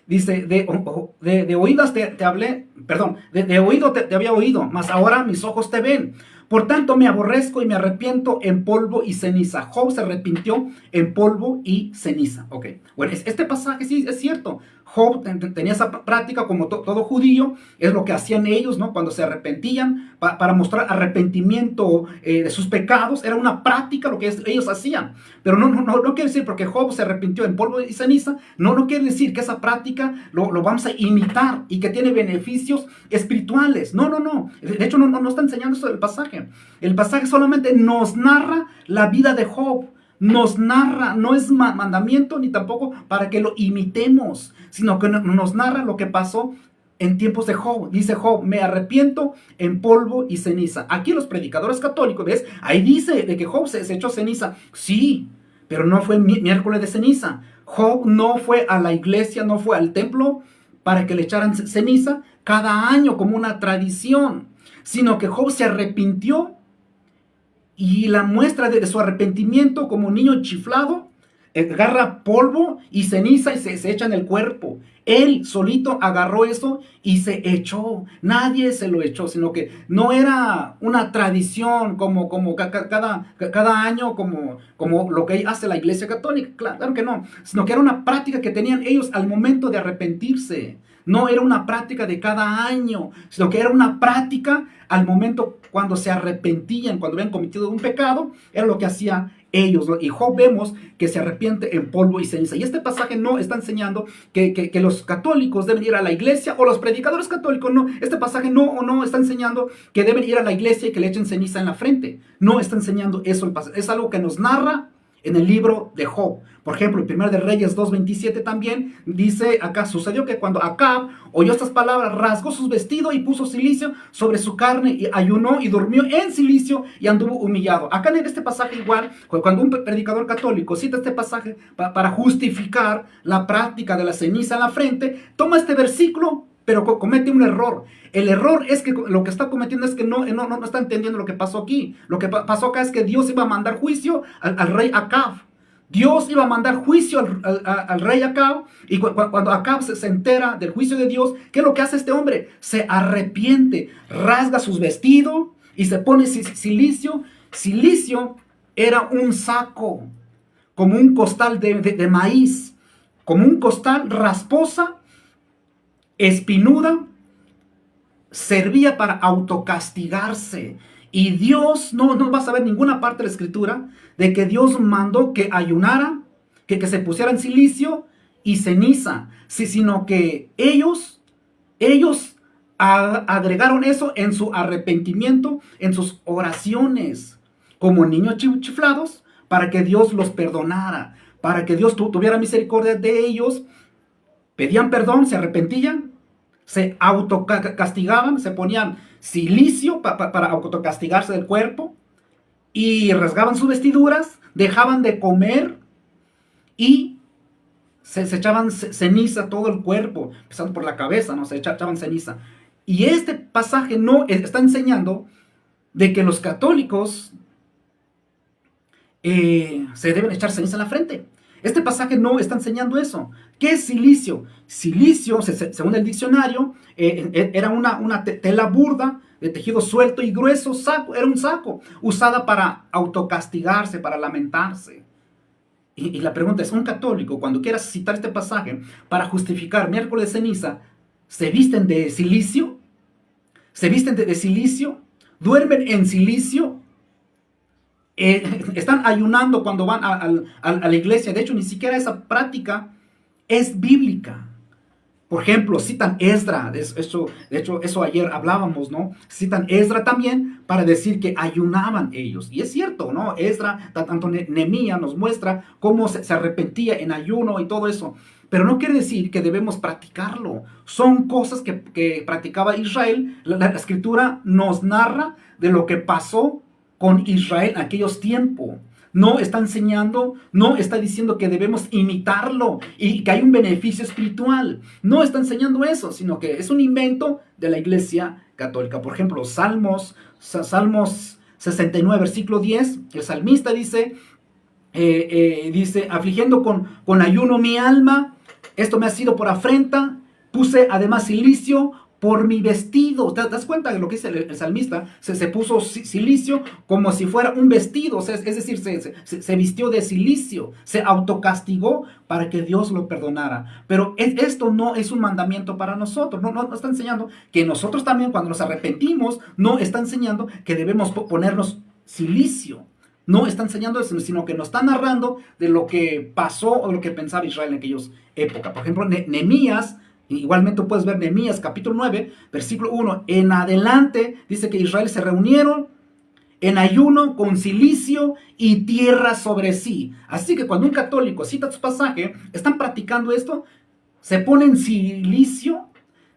Dice, de oídas te hablé, perdón, de oído te había oído, mas ahora mis ojos te ven. Por tanto me aborrezco y me arrepiento en polvo y ceniza. Job se arrepintió en polvo y ceniza. Ok, bueno, este pasaje sí es cierto. Job tenía esa práctica como todo judío, es lo que hacían ellos, ¿no? Cuando se arrepentían, para mostrar arrepentimiento de sus pecados, era una práctica lo que ellos hacían. Pero no quiere decir porque Job se arrepintió en polvo y ceniza, no quiere decir que esa práctica lo vamos a imitar y que tiene beneficios espirituales. No. De hecho, no está enseñando eso el pasaje. El pasaje solamente nos narra la vida de Job. Nos narra, no es mandamiento ni tampoco para que lo imitemos, sino que nos narra lo que pasó en tiempos de Job. Dice Job, me arrepiento en polvo y ceniza. Aquí los predicadores católicos, ¿ves? Ahí dice de que Job se echó ceniza. Sí, pero no fue miércoles de ceniza. Job no fue a la iglesia, no fue al templo para que le echaran ceniza cada año como una tradición, sino que Job se arrepintió. Y la muestra de su arrepentimiento, como un niño chiflado, agarra polvo y ceniza y se echa en el cuerpo. Él solito agarró eso y se echó. Nadie se lo echó, sino que no era una tradición como cada año, como lo que hace la iglesia católica. Claro que no, sino que era una práctica que tenían ellos al momento de arrepentirse. No era una práctica de cada año, sino que era una práctica al momento cuando se arrepentían, cuando habían cometido un pecado, era lo que hacían ellos, ¿no? Y Job vemos que se arrepiente en polvo y ceniza. Y este pasaje no está enseñando que los católicos deben ir a la iglesia, o los predicadores católicos, no. Este pasaje no está enseñando que deben ir a la iglesia y que le echen ceniza en la frente. No está enseñando eso el pasaje. Es algo que nos narra en el libro de Job. Por ejemplo, en 1 de Reyes 2:27 también dice acá, sucedió que cuando Acab oyó estas palabras, rasgó sus vestidos y puso cilicio sobre su carne y ayunó y durmió en cilicio y anduvo humillado. Acá en este pasaje igual, cuando un predicador católico cita este pasaje para justificar la práctica de la ceniza en la frente, toma este versículo, pero comete un error. El error es que lo que está cometiendo es que no está entendiendo lo que pasó aquí. Lo que pasó acá es que Dios iba a mandar juicio al rey Acab. Dios iba a mandar juicio al rey Acab. Y cuando Acab se entera del juicio de Dios, ¿qué es lo que hace este hombre? Se arrepiente, rasga sus vestidos y se pone silicio. Silicio era un saco, como un costal de maíz, como un costal rasposa, espinuda, servía para autocastigarse. Y Dios, no vas a ver ninguna parte de la escritura de que Dios mandó que ayunara, que se pusieran silicio y ceniza, sino que ellos agregaron eso en su arrepentimiento, en sus oraciones, como niños chiflados, para que Dios los perdonara, para que Dios tuviera misericordia de ellos. Pedían perdón, se arrepentían, se autocastigaban, se ponían silicio para autocastigarse del cuerpo y rasgaban sus vestiduras, dejaban de comer y se echaban ceniza todo el cuerpo, empezando por la cabeza, ¿no? Se echaban ceniza. Y este pasaje no está enseñando de que los católicos se deben echar ceniza en la frente. Este pasaje no está enseñando eso. ¿Qué es silicio? Silicio, según el diccionario, era una tela burda de tejido suelto y grueso, era un saco, usada para autocastigarse, para lamentarse. Y la pregunta es, un católico, cuando quieras citar este pasaje para justificar miércoles de ceniza, ¿se visten de silicio? ¿Se visten de silicio? ¿Duermen en silicio? Están ayunando cuando van a la iglesia. De hecho, ni siquiera esa práctica es bíblica. Por ejemplo, citan Esdra, de hecho, eso ayer hablábamos, ¿no? Citan Esdra también para decir que ayunaban ellos. Y es cierto, ¿no? Esdra, tanto Nehemías nos muestra cómo se arrepentía en ayuno y todo eso. Pero no quiere decir que debemos practicarlo. Son cosas que practicaba Israel. La escritura nos narra de lo que pasó con Israel en aquellos tiempos. No está enseñando, no está diciendo que debemos imitarlo y que hay un beneficio espiritual. No está enseñando eso, sino que es un invento de la Iglesia Católica. Por ejemplo, Salmos 69, versículo 10, el salmista dice, afligiendo con ayuno mi alma, esto me ha sido por afrenta, puse además silicio por mi vestido. ¿Te das cuenta de lo que dice el salmista? Se puso silicio como si fuera un vestido, o sea, es decir, se vistió de silicio, se autocastigó para que Dios lo perdonara. Pero esto no es un mandamiento para nosotros, no está enseñando que nosotros también cuando nos arrepentimos, no está enseñando que debemos ponernos silicio. No está enseñando eso, sino que nos está narrando de lo que pasó o lo que pensaba Israel en aquellas épocas. Por ejemplo, Nehemías, igualmente puedes ver Nehemías capítulo 9, versículo 1 en adelante, dice que Israel se reunieron en ayuno con silicio y tierra sobre sí. Así que cuando un católico cita su pasaje, están practicando esto, se ponen silicio,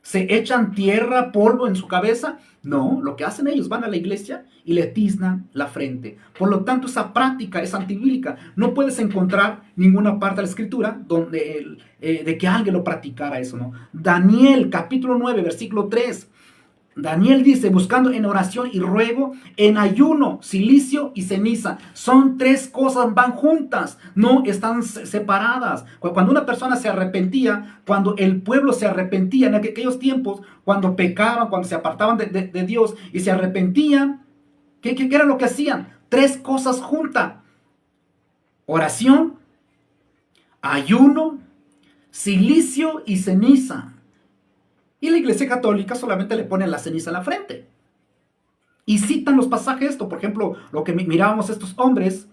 se echan tierra, polvo en su cabeza. No, lo que hacen ellos, van a la iglesia y le tiznan la frente. Por lo tanto, esa práctica es antibíblica. No puedes encontrar ninguna parte de la escritura donde de que alguien lo practicara eso, ¿no? Daniel capítulo 9, versículo 3. Daniel dice, buscando en oración y ruego, en ayuno, silicio y ceniza. Son tres cosas, van juntas, no están separadas. Cuando una persona se arrepentía, cuando el pueblo se arrepentía en aquellos tiempos, cuando pecaban, cuando se apartaban de Dios y se arrepentían, ¿qué era lo que hacían? Tres cosas juntas. Oración, ayuno, silicio y ceniza. Y la Iglesia Católica solamente le pone la ceniza en la frente. Y citan los pasajes esto, por ejemplo, lo que mirábamos estos hombres,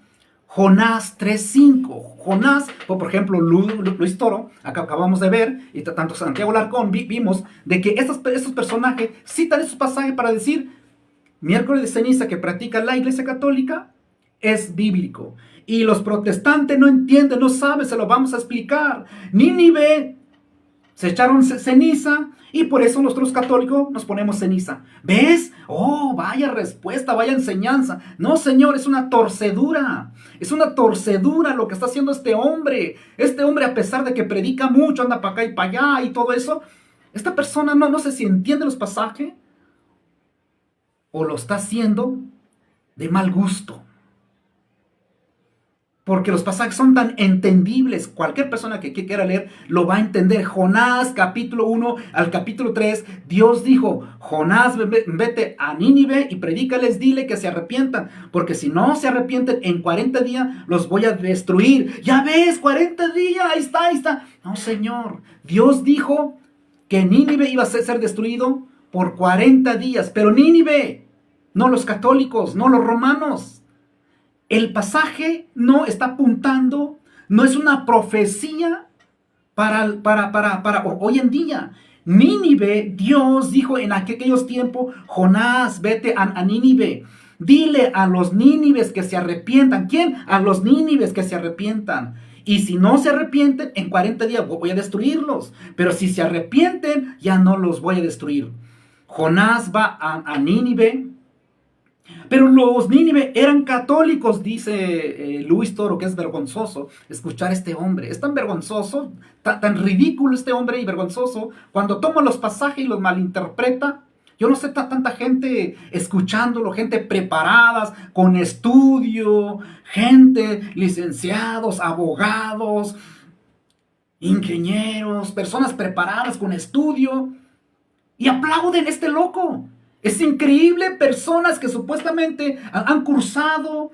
Jonás 3.5. Jonás, por ejemplo, Luis Toro, acá acabamos de ver, y tanto Santiago Larcón vimos, de que estos personajes citan estos pasajes para decir, miércoles de ceniza que practica la Iglesia Católica es bíblico. Y los protestantes no entienden, no saben, se lo vamos a explicar. Nínive se echaron ceniza y por eso nosotros católicos nos ponemos ceniza. ¿Ves? Oh, vaya respuesta, vaya enseñanza. No, Señor, es una torcedura. Es una torcedura lo que está haciendo este hombre. Este hombre, a pesar de que predica mucho, anda para acá y para allá y todo eso, esta persona no sé si entiende los pasajes o lo está haciendo de mal gusto. Porque los pasajes son tan entendibles. Cualquier persona que quiera leer lo va a entender. Jonás, capítulo 1 al capítulo 3. Dios dijo, Jonás, vete a Nínive y predícales, dile que se arrepientan. Porque si no se arrepienten, en 40 días los voy a destruir. Ya ves, 40 días, ahí está. No, Señor. Dios dijo que Nínive iba a ser destruido por 40 días. Pero Nínive, no los católicos, no los romanos. El pasaje no está apuntando, no es una profecía para hoy en día. Nínive, Dios dijo en aquellos tiempos, Jonás, vete a Nínive. Dile a los nínives que se arrepientan. ¿Quién? A los nínives que se arrepientan. Y si no se arrepienten, en 40 días voy a destruirlos. Pero si se arrepienten, ya no los voy a destruir. Jonás va a Nínive. Pero los Nínive eran católicos, dice Luis Toro, que es vergonzoso escuchar a este hombre. Es tan vergonzoso, tan ridículo este hombre y vergonzoso, cuando toma los pasajes y los malinterpreta, Yo no sé tanta gente escuchándolo, gente preparadas, con estudio, gente, licenciados, abogados, ingenieros, personas preparadas con estudio, y aplauden a este loco. Es increíble, personas que supuestamente han cursado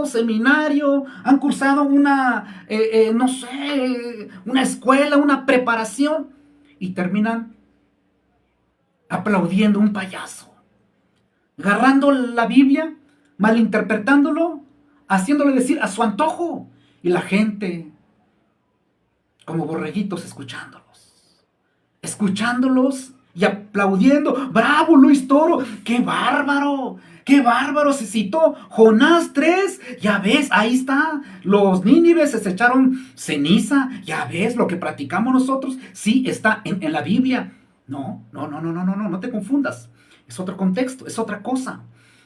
seminario, han cursado no sé, una escuela, una preparación, y terminan aplaudiendo a un payaso, agarrando la Biblia, malinterpretándolo, haciéndole decir a su antojo, y la gente como borreguitos escuchándolos y aplaudiendo. ¡Bravo, Luis Toro! ¡Qué bárbaro! ¡Qué bárbaro! Se citó Jonás 3. Ya ves, ahí está. Los nínives se echaron ceniza. Ya ves, lo que practicamos nosotros, sí está en la Biblia. No te confundas. Es otro contexto, es otra cosa.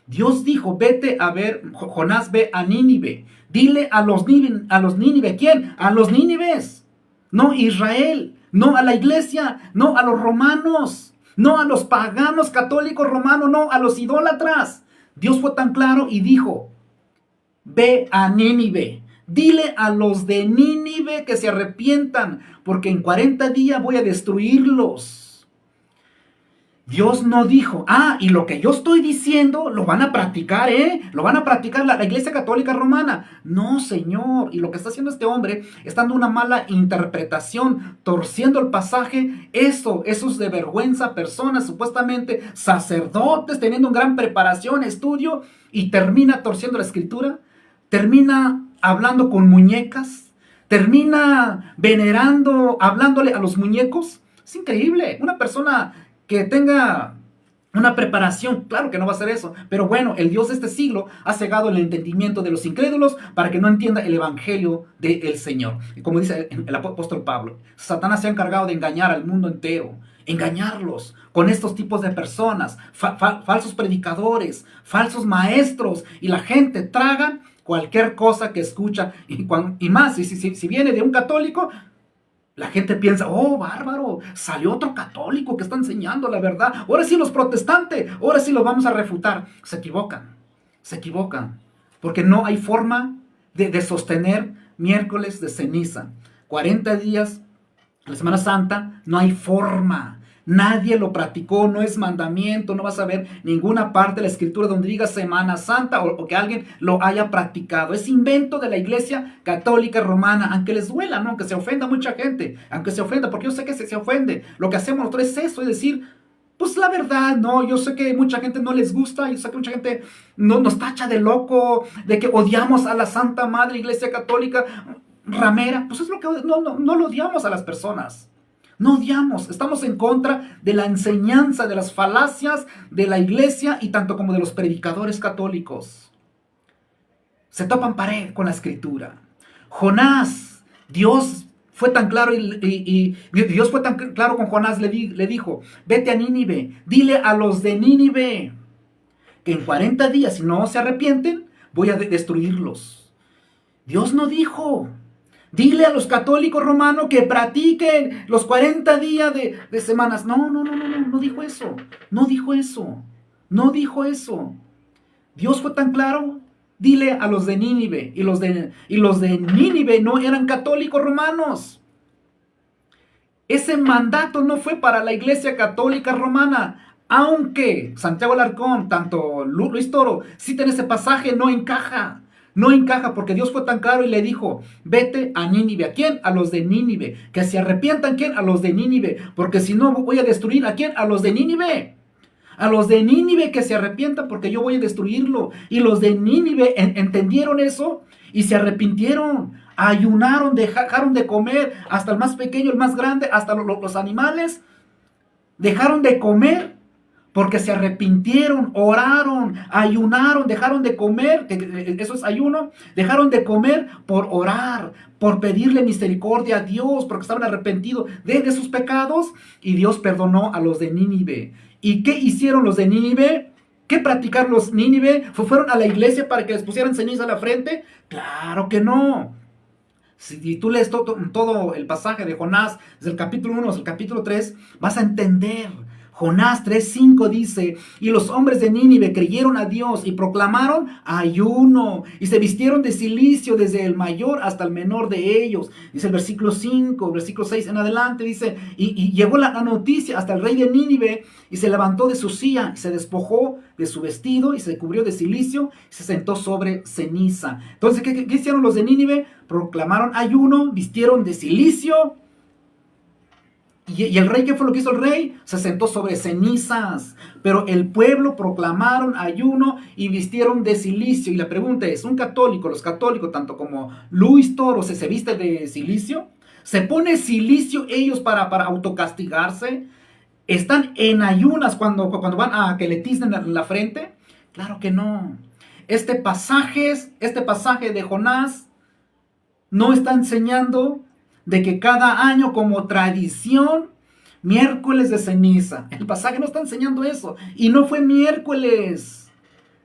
Dios dijo, vete a ver, Jonás, ve a Nínive. Dile a los Nínive, ¿quién? A los nínives. No Israel, no a la iglesia, no a los romanos, no a los paganos católicos romanos, no a los idólatras. Dios fue tan claro y dijo, ve a Nínive, dile a los de Nínive que se arrepientan, porque en 40 días voy a destruirlos. Dios no dijo, y lo que yo estoy diciendo lo van a practicar, lo van a practicar la Iglesia Católica Romana. No, Señor, y lo que está haciendo este hombre es dando una mala interpretación, torciendo el pasaje. Eso es de vergüenza, personas supuestamente sacerdotes, teniendo una gran preparación, estudio, y termina torciendo la escritura, termina hablando con muñecas, termina venerando, hablándole a los muñecos. Es increíble, una persona que tenga una preparación, claro que no va a hacer eso, pero bueno, el Dios de este siglo ha cegado el entendimiento de los incrédulos para que no entienda el evangelio del Señor. Y como dice el apóstol Pablo, Satanás se ha encargado de engañar al mundo entero, engañarlos con estos tipos de personas, falsos predicadores, falsos maestros, y la gente traga cualquier cosa que escucha, y más, si viene de un católico, la gente piensa, oh, bárbaro, salió otro católico que está enseñando la verdad. Ahora sí los protestantes, ahora sí los vamos a refutar. Se equivocan, porque no hay forma de sostener miércoles de ceniza. 40 días, la Semana Santa, no hay forma. Nadie lo practicó, no es mandamiento, no vas a ver ninguna parte de la escritura donde diga Semana Santa o que alguien lo haya practicado. Es invento de la Iglesia Católica Romana, aunque les duela, ¿no? Aunque se ofenda mucha gente, aunque se ofenda, porque yo sé que se ofende. Lo que hacemos nosotros es eso, es decir, pues la verdad, no, yo sé que mucha gente no les gusta, yo sé que mucha gente nos tacha de loco, de que odiamos a la Santa Madre Iglesia Católica ramera. Pues es lo que no lo odiamos a las personas. No odiamos, estamos en contra de la enseñanza, de las falacias de la iglesia y tanto como de los predicadores católicos. Se topan pared con la escritura. Jonás, Dios fue tan claro y Dios fue tan claro con Jonás, le dijo, vete a Nínive, dile a los de Nínive que en 40 días, si no se arrepienten, voy a destruirlos. Dios no dijo, dile a los católicos romanos que practiquen los 40 días de semanas. No dijo eso. No dijo eso. Dios fue tan claro. Dile a los de Nínive. Y los de Nínive no eran católicos romanos. Ese mandato no fue para la Iglesia Católica Romana. Aunque Santiago Alarcón, tanto Luis Toro, citen ese pasaje, no encaja. No encaja porque Dios fue tan claro y le dijo, vete a Nínive. ¿A quién? A los de Nínive. Que se arrepientan, ¿quién? A los de Nínive. Porque si no, voy a destruir, ¿a quién? A los de Nínive. A los de Nínive que se arrepientan porque yo voy a destruirlo. Y los de Nínive entendieron eso y se arrepintieron. Ayunaron, dejaron de comer, hasta el más pequeño, el más grande, hasta los animales. Dejaron de comer porque se arrepintieron, oraron, ayunaron, dejaron de comer, eso es ayuno, dejaron de comer por orar, por pedirle misericordia a Dios, porque estaban arrepentidos de sus pecados, y Dios perdonó a los de Nínive. ¿Y qué hicieron los de Nínive? ¿Qué practicaron los Nínive? ¿Fueron a la iglesia para que les pusieran ceniza a la frente? Claro que no. Si tú lees todo el pasaje de Jonás, desde el capítulo 1 hasta el capítulo 3, vas a entender. Jonás 3:5 dice, y los hombres de Nínive creyeron a Dios y proclamaron ayuno y se vistieron de cilicio desde el mayor hasta el menor de ellos. Dice el versículo 5, versículo 6 en adelante, dice, y llegó la noticia hasta el rey de Nínive y se levantó de su silla y se despojó de su vestido y se cubrió de cilicio y se sentó sobre ceniza. Entonces, ¿qué hicieron los de Nínive? Proclamaron ayuno, vistieron de cilicio. ¿Y el rey qué fue lo que hizo el rey? Se sentó sobre cenizas. Pero el pueblo proclamaron ayuno y vistieron de cilicio. Y la pregunta es, ¿un católico, los católicos, tanto como Luis Toro, se viste de cilicio? ¿Se pone cilicio ellos para autocastigarse? ¿Están en ayunas cuando van a que le tiznen la frente? Claro que no. Este pasaje de Jonás no está enseñando de que cada año como tradición, miércoles de ceniza. El pasaje no está enseñando eso. Y no fue miércoles.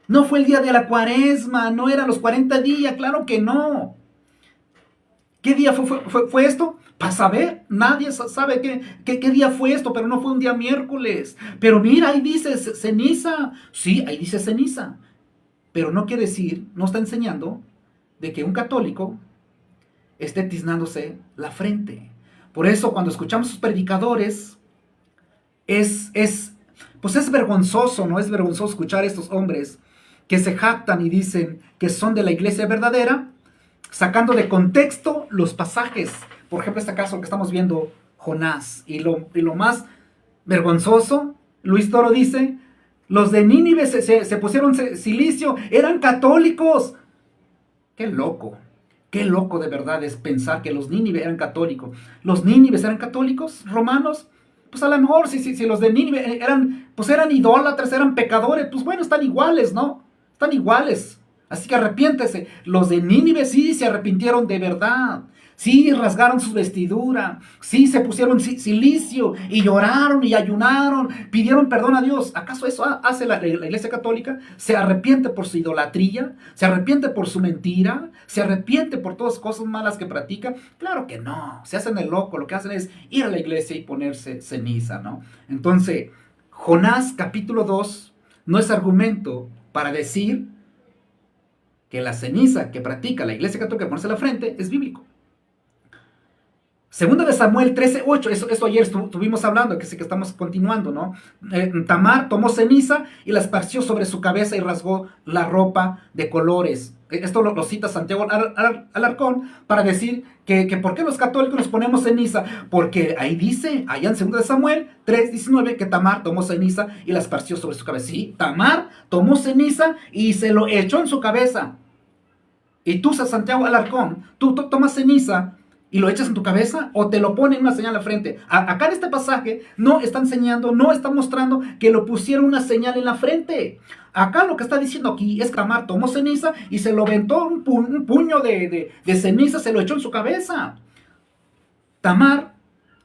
No fue el día de la cuaresma. No eran los 40 días. Claro que no. ¿Qué día fue esto? Para saber. Nadie sabe qué día fue esto. Pero no fue un día miércoles. Pero mira, ahí dice ceniza. Sí, ahí dice ceniza. Pero no quiere decir, no está enseñando de que un católico esté tiznándose la frente. Por eso cuando escuchamos a sus predicadores, pues es vergonzoso, ¿no? Es vergonzoso escuchar a estos hombres que se jactan y dicen que son de la iglesia verdadera, sacando de contexto los pasajes. Por ejemplo, este caso que estamos viendo, Jonás. Y lo más vergonzoso, Luis Toro dice, los de Nínive se pusieron cilicio, eran católicos. ¡Qué loco! Qué loco de verdad es pensar que los Nínive eran católicos. ¿Los Nínives eran católicos romanos? Pues a lo mejor si los de Nínive eran idólatras, eran pecadores, pues bueno, están iguales, ¿no? Están iguales. Así que arrepiéntese. Los de Nínive sí se arrepintieron de verdad. Sí rasgaron su vestidura. Sí se pusieron cilicio y lloraron y ayunaron. Pidieron perdón a Dios. ¿Acaso eso hace la iglesia católica? ¿Se arrepiente por su idolatría? ¿Se arrepiente por su mentira? ¿Se arrepiente por todas las cosas malas que practica? Claro que no. Se hacen el loco. Lo que hacen es ir a la iglesia y ponerse ceniza, ¿no? Entonces, Jonás capítulo 2 no es argumento para decir que la ceniza que practica la iglesia católica, ponerse la frente, es bíblico. Segunda de Samuel 13:8, eso ayer estuvimos hablando, que estamos continuando, ¿no? Tamar tomó ceniza y la esparció sobre su cabeza y rasgó la ropa de colores. Esto lo cita Santiago Alarcón para decir que ¿por qué los católicos nos ponemos ceniza? Porque ahí dice, allá en segunda de Samuel 3:19, que Tamar tomó ceniza y la esparció sobre su cabeza. Sí, Tamar tomó ceniza y se lo echó en su cabeza. Y tú, Santiago Alarcón, tú tomas ceniza y lo echas en tu cabeza o te lo ponen una señal en la frente. Acá en este pasaje no está enseñando, no está mostrando que lo pusieron una señal en la frente. Acá lo que está diciendo aquí es que Tamar tomó ceniza y se lo aventó un puño de ceniza, se lo echó en su cabeza. Tamar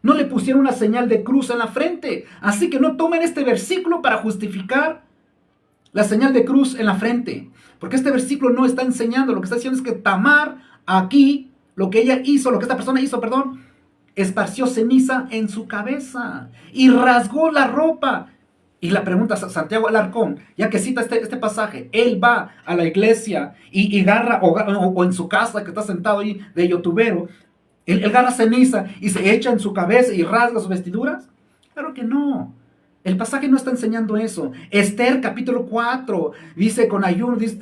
no le pusieron una señal de cruz en la frente. Así que no tomen este versículo para justificar la señal de cruz en la frente. Porque este versículo no está enseñando. Lo que está diciendo es que Tamar aquí, lo que esta persona hizo, esparció ceniza en su cabeza y rasgó la ropa. Y la pregunta a Santiago Alarcón, ya que cita este pasaje, él va a la iglesia y agarra, o en su casa que está sentado ahí de youtubero, él agarra ceniza y se echa en su cabeza y rasga sus vestiduras. Claro que no. El pasaje no está enseñando eso. Esther capítulo 4 dice con ayuno, dice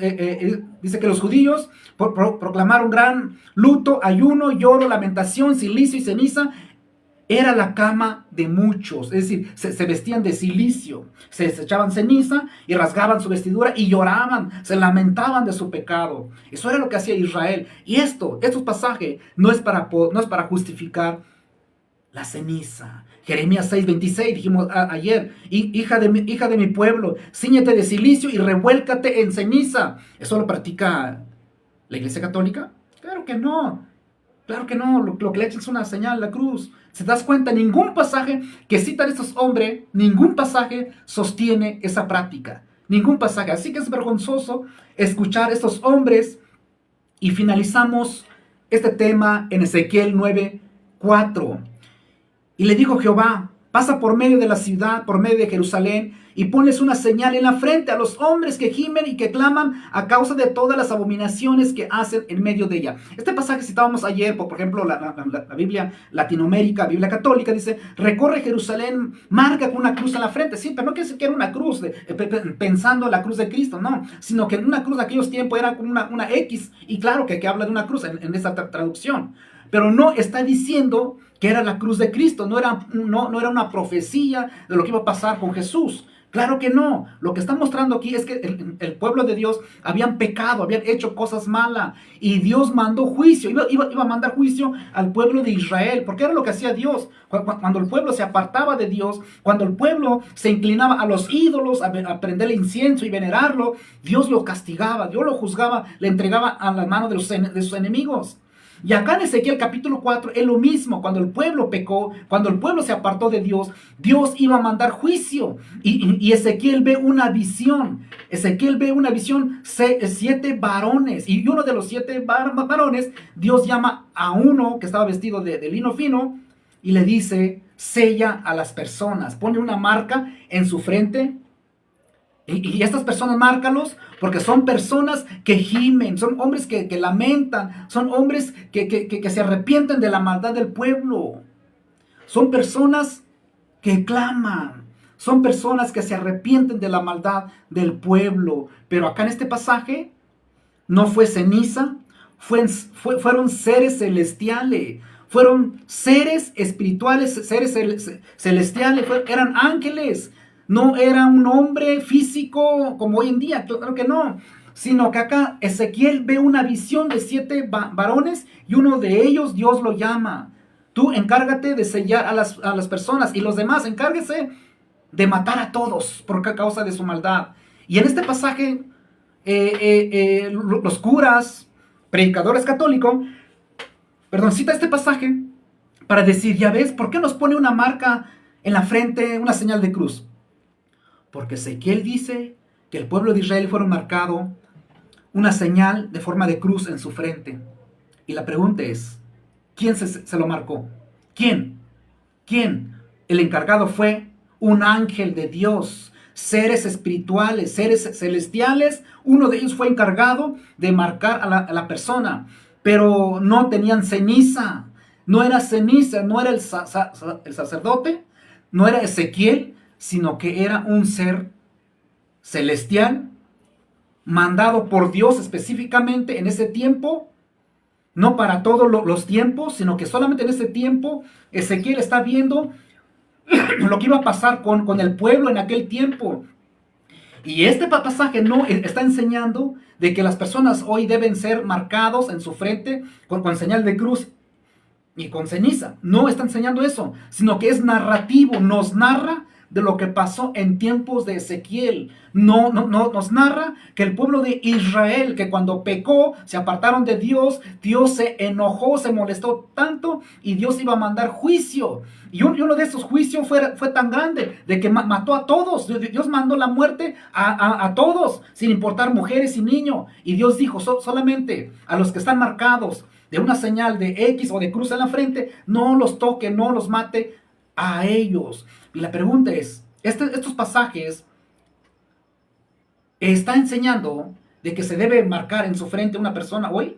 que los judíos proclamaron gran luto, ayuno, lloro, lamentación, cilicio y ceniza. Era la cama de muchos, es decir, se vestían de cilicio, se echaban ceniza y rasgaban su vestidura y lloraban, se lamentaban de su pecado. Eso era lo que hacía Israel. Y estos pasajes no es para justificar la ceniza. Jeremías 6:26, dijimos ayer, hija de mi pueblo, cíñete de cilicio y revuélcate en ceniza. ¿Eso lo practica la iglesia católica? Claro que no. Claro que no, lo que le echan es una señal, la cruz. ¿Se das cuenta? Ningún pasaje que citan estos hombres, ningún pasaje sostiene esa práctica. Ningún pasaje. Así que es vergonzoso escuchar a estos hombres. Y finalizamos este tema en Ezequiel 9:4. Y le dijo Jehová, pasa por medio de la ciudad, por medio de Jerusalén, y pones una señal en la frente a los hombres que gimen y que claman a causa de todas las abominaciones que hacen en medio de ella. Este pasaje citábamos ayer, por ejemplo, la Biblia Latinoamérica, Biblia Católica, dice, recorre Jerusalén, marca con una cruz en la frente. Sí, pero no quiere decir que era una cruz, pensando en la cruz de Cristo, no, sino que en una cruz de aquellos tiempos era como una X, y claro que habla de una cruz en esa traducción. Pero no está diciendo que era la cruz de Cristo, no era una profecía de lo que iba a pasar con Jesús. Claro que no. Lo que está mostrando aquí es que el pueblo de Dios habían pecado, habían hecho cosas malas, y Dios mandó juicio, iba a mandar juicio al pueblo de Israel, porque era lo que hacía Dios. Cuando el pueblo se apartaba de Dios, cuando el pueblo se inclinaba a los ídolos, a prender el incienso y venerarlo, Dios lo castigaba, Dios lo juzgaba, le entregaba a la mano de sus enemigos. Y acá en Ezequiel capítulo 4 es lo mismo. Cuando el pueblo pecó, cuando el pueblo se apartó de Dios, Dios iba a mandar juicio. Y Ezequiel ve una visión. Ezequiel ve una visión, 7 varones. Y uno de los 7 varones, Dios llama a uno que estaba vestido de lino fino y le dice, sella a las personas. Pone una marca en su frente. Y estas personas, márcalos, porque son personas que gimen, son hombres que lamentan, son hombres que se arrepienten de la maldad del pueblo. Son personas que claman, son personas que se arrepienten de la maldad del pueblo. Pero acá en este pasaje no fue ceniza, fueron seres celestiales, fueron seres espirituales, seres celestiales, eran ángeles. No era un hombre físico como hoy en día, claro que no. Sino que acá Ezequiel ve una visión de 7 varones y uno de ellos Dios lo llama. Tú encárgate de sellar a las personas y los demás encárguese de matar a todos por causa de su maldad. Y en este pasaje los curas, predicadores católicos, cita este pasaje para decir, ya ves, ¿por qué nos pone una marca en la frente, una señal de cruz? Porque Ezequiel dice que el pueblo de Israel fueron marcado una señal de forma de cruz en su frente. Y la pregunta es, ¿quién se lo marcó? ¿Quién? El encargado fue un ángel de Dios, seres espirituales, seres celestiales. Uno de ellos fue encargado de marcar a la persona, pero no tenían ceniza. No era ceniza, no era el sacerdote, no era Ezequiel, sino que era un ser celestial mandado por Dios específicamente en ese tiempo, no para todos los tiempos, sino que solamente en ese tiempo Ezequiel está viendo lo que iba a pasar con el pueblo en aquel tiempo. Y este pasaje no está enseñando de que las personas hoy deben ser marcados en su frente con señal de cruz y con ceniza. No está enseñando eso, sino que es narrativo, nos narra de lo que pasó en tiempos de Ezequiel. No nos narra que el pueblo de Israel, que cuando pecó, se apartaron de Dios, Dios se enojó, se molestó tanto y Dios iba a mandar juicio. Y uno de esos juicios fue tan grande, de que mató a todos. Dios mandó la muerte a todos, sin importar mujeres y niños. Y Dios dijo, solamente a los que están marcados de una señal de X o de cruz en la frente, no los toque, no los mate a ellos. Y la pregunta es, estos pasajes ¿está enseñando de que se debe marcar en su frente una persona hoy?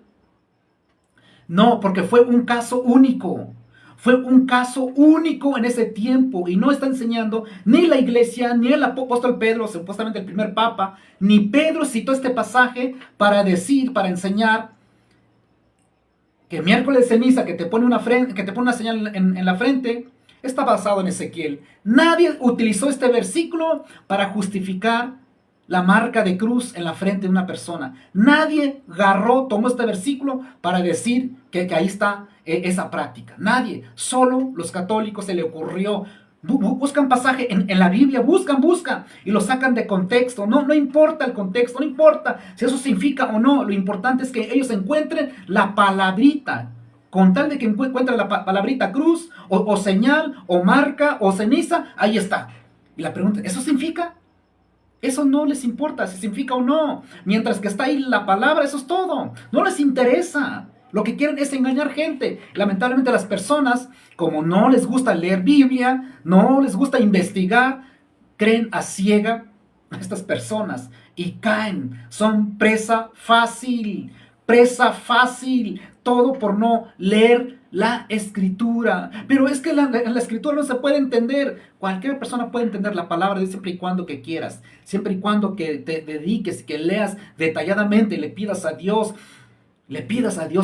No, porque fue un caso único. Fue un caso único en ese tiempo y no está enseñando ni la iglesia, ni el apóstol Pedro, supuestamente el primer papa, ni Pedro citó este pasaje para enseñar que miércoles de ceniza que te pone una señal en la frente está basado en Ezequiel. Nadie utilizó este versículo para justificar la marca de cruz en la frente de una persona. Nadie tomó este versículo para decir que ahí está esa práctica. Nadie, solo los católicos se le ocurrió. Buscan pasaje en la Biblia, buscan y lo sacan de contexto. No importa el contexto, no importa si eso significa o no. Lo importante es que ellos encuentren la palabrita. Con tal de que encuentren la palabrita cruz, o señal, o marca, o ceniza, ahí está. Y la pregunta, ¿eso significa? Eso no les importa si significa o no. Mientras que está ahí la palabra, eso es todo. No les interesa. Lo que quieren es engañar gente. Lamentablemente las personas, como no les gusta leer Biblia, no les gusta investigar, creen a ciega a estas personas y caen. Son presa fácil, todo por no leer la escritura. Pero es que la escritura no se puede entender. Cualquier persona puede entender la palabra de Dios siempre y cuando que quieras, siempre y cuando que te dediques, que leas detalladamente y le pidas a Dios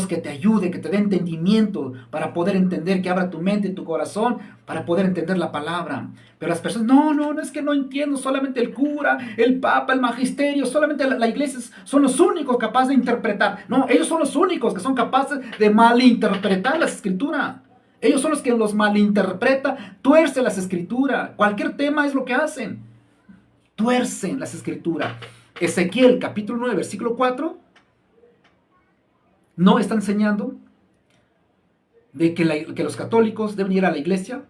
que te ayude, que te dé entendimiento para poder entender, que abra tu mente y tu corazón para poder entender la palabra. Pero las personas, no es que no entiendo, solamente el cura, el papa, el magisterio, solamente la iglesia son los únicos capaces de interpretar. No, ellos son los únicos que son capaces de malinterpretar las escrituras. Ellos son los que los malinterpretan, tuercen las escrituras. Cualquier tema es lo que hacen. Tuercen las escrituras. Ezequiel capítulo 9, versículo 4. No está enseñando de que los católicos deben ir a la iglesia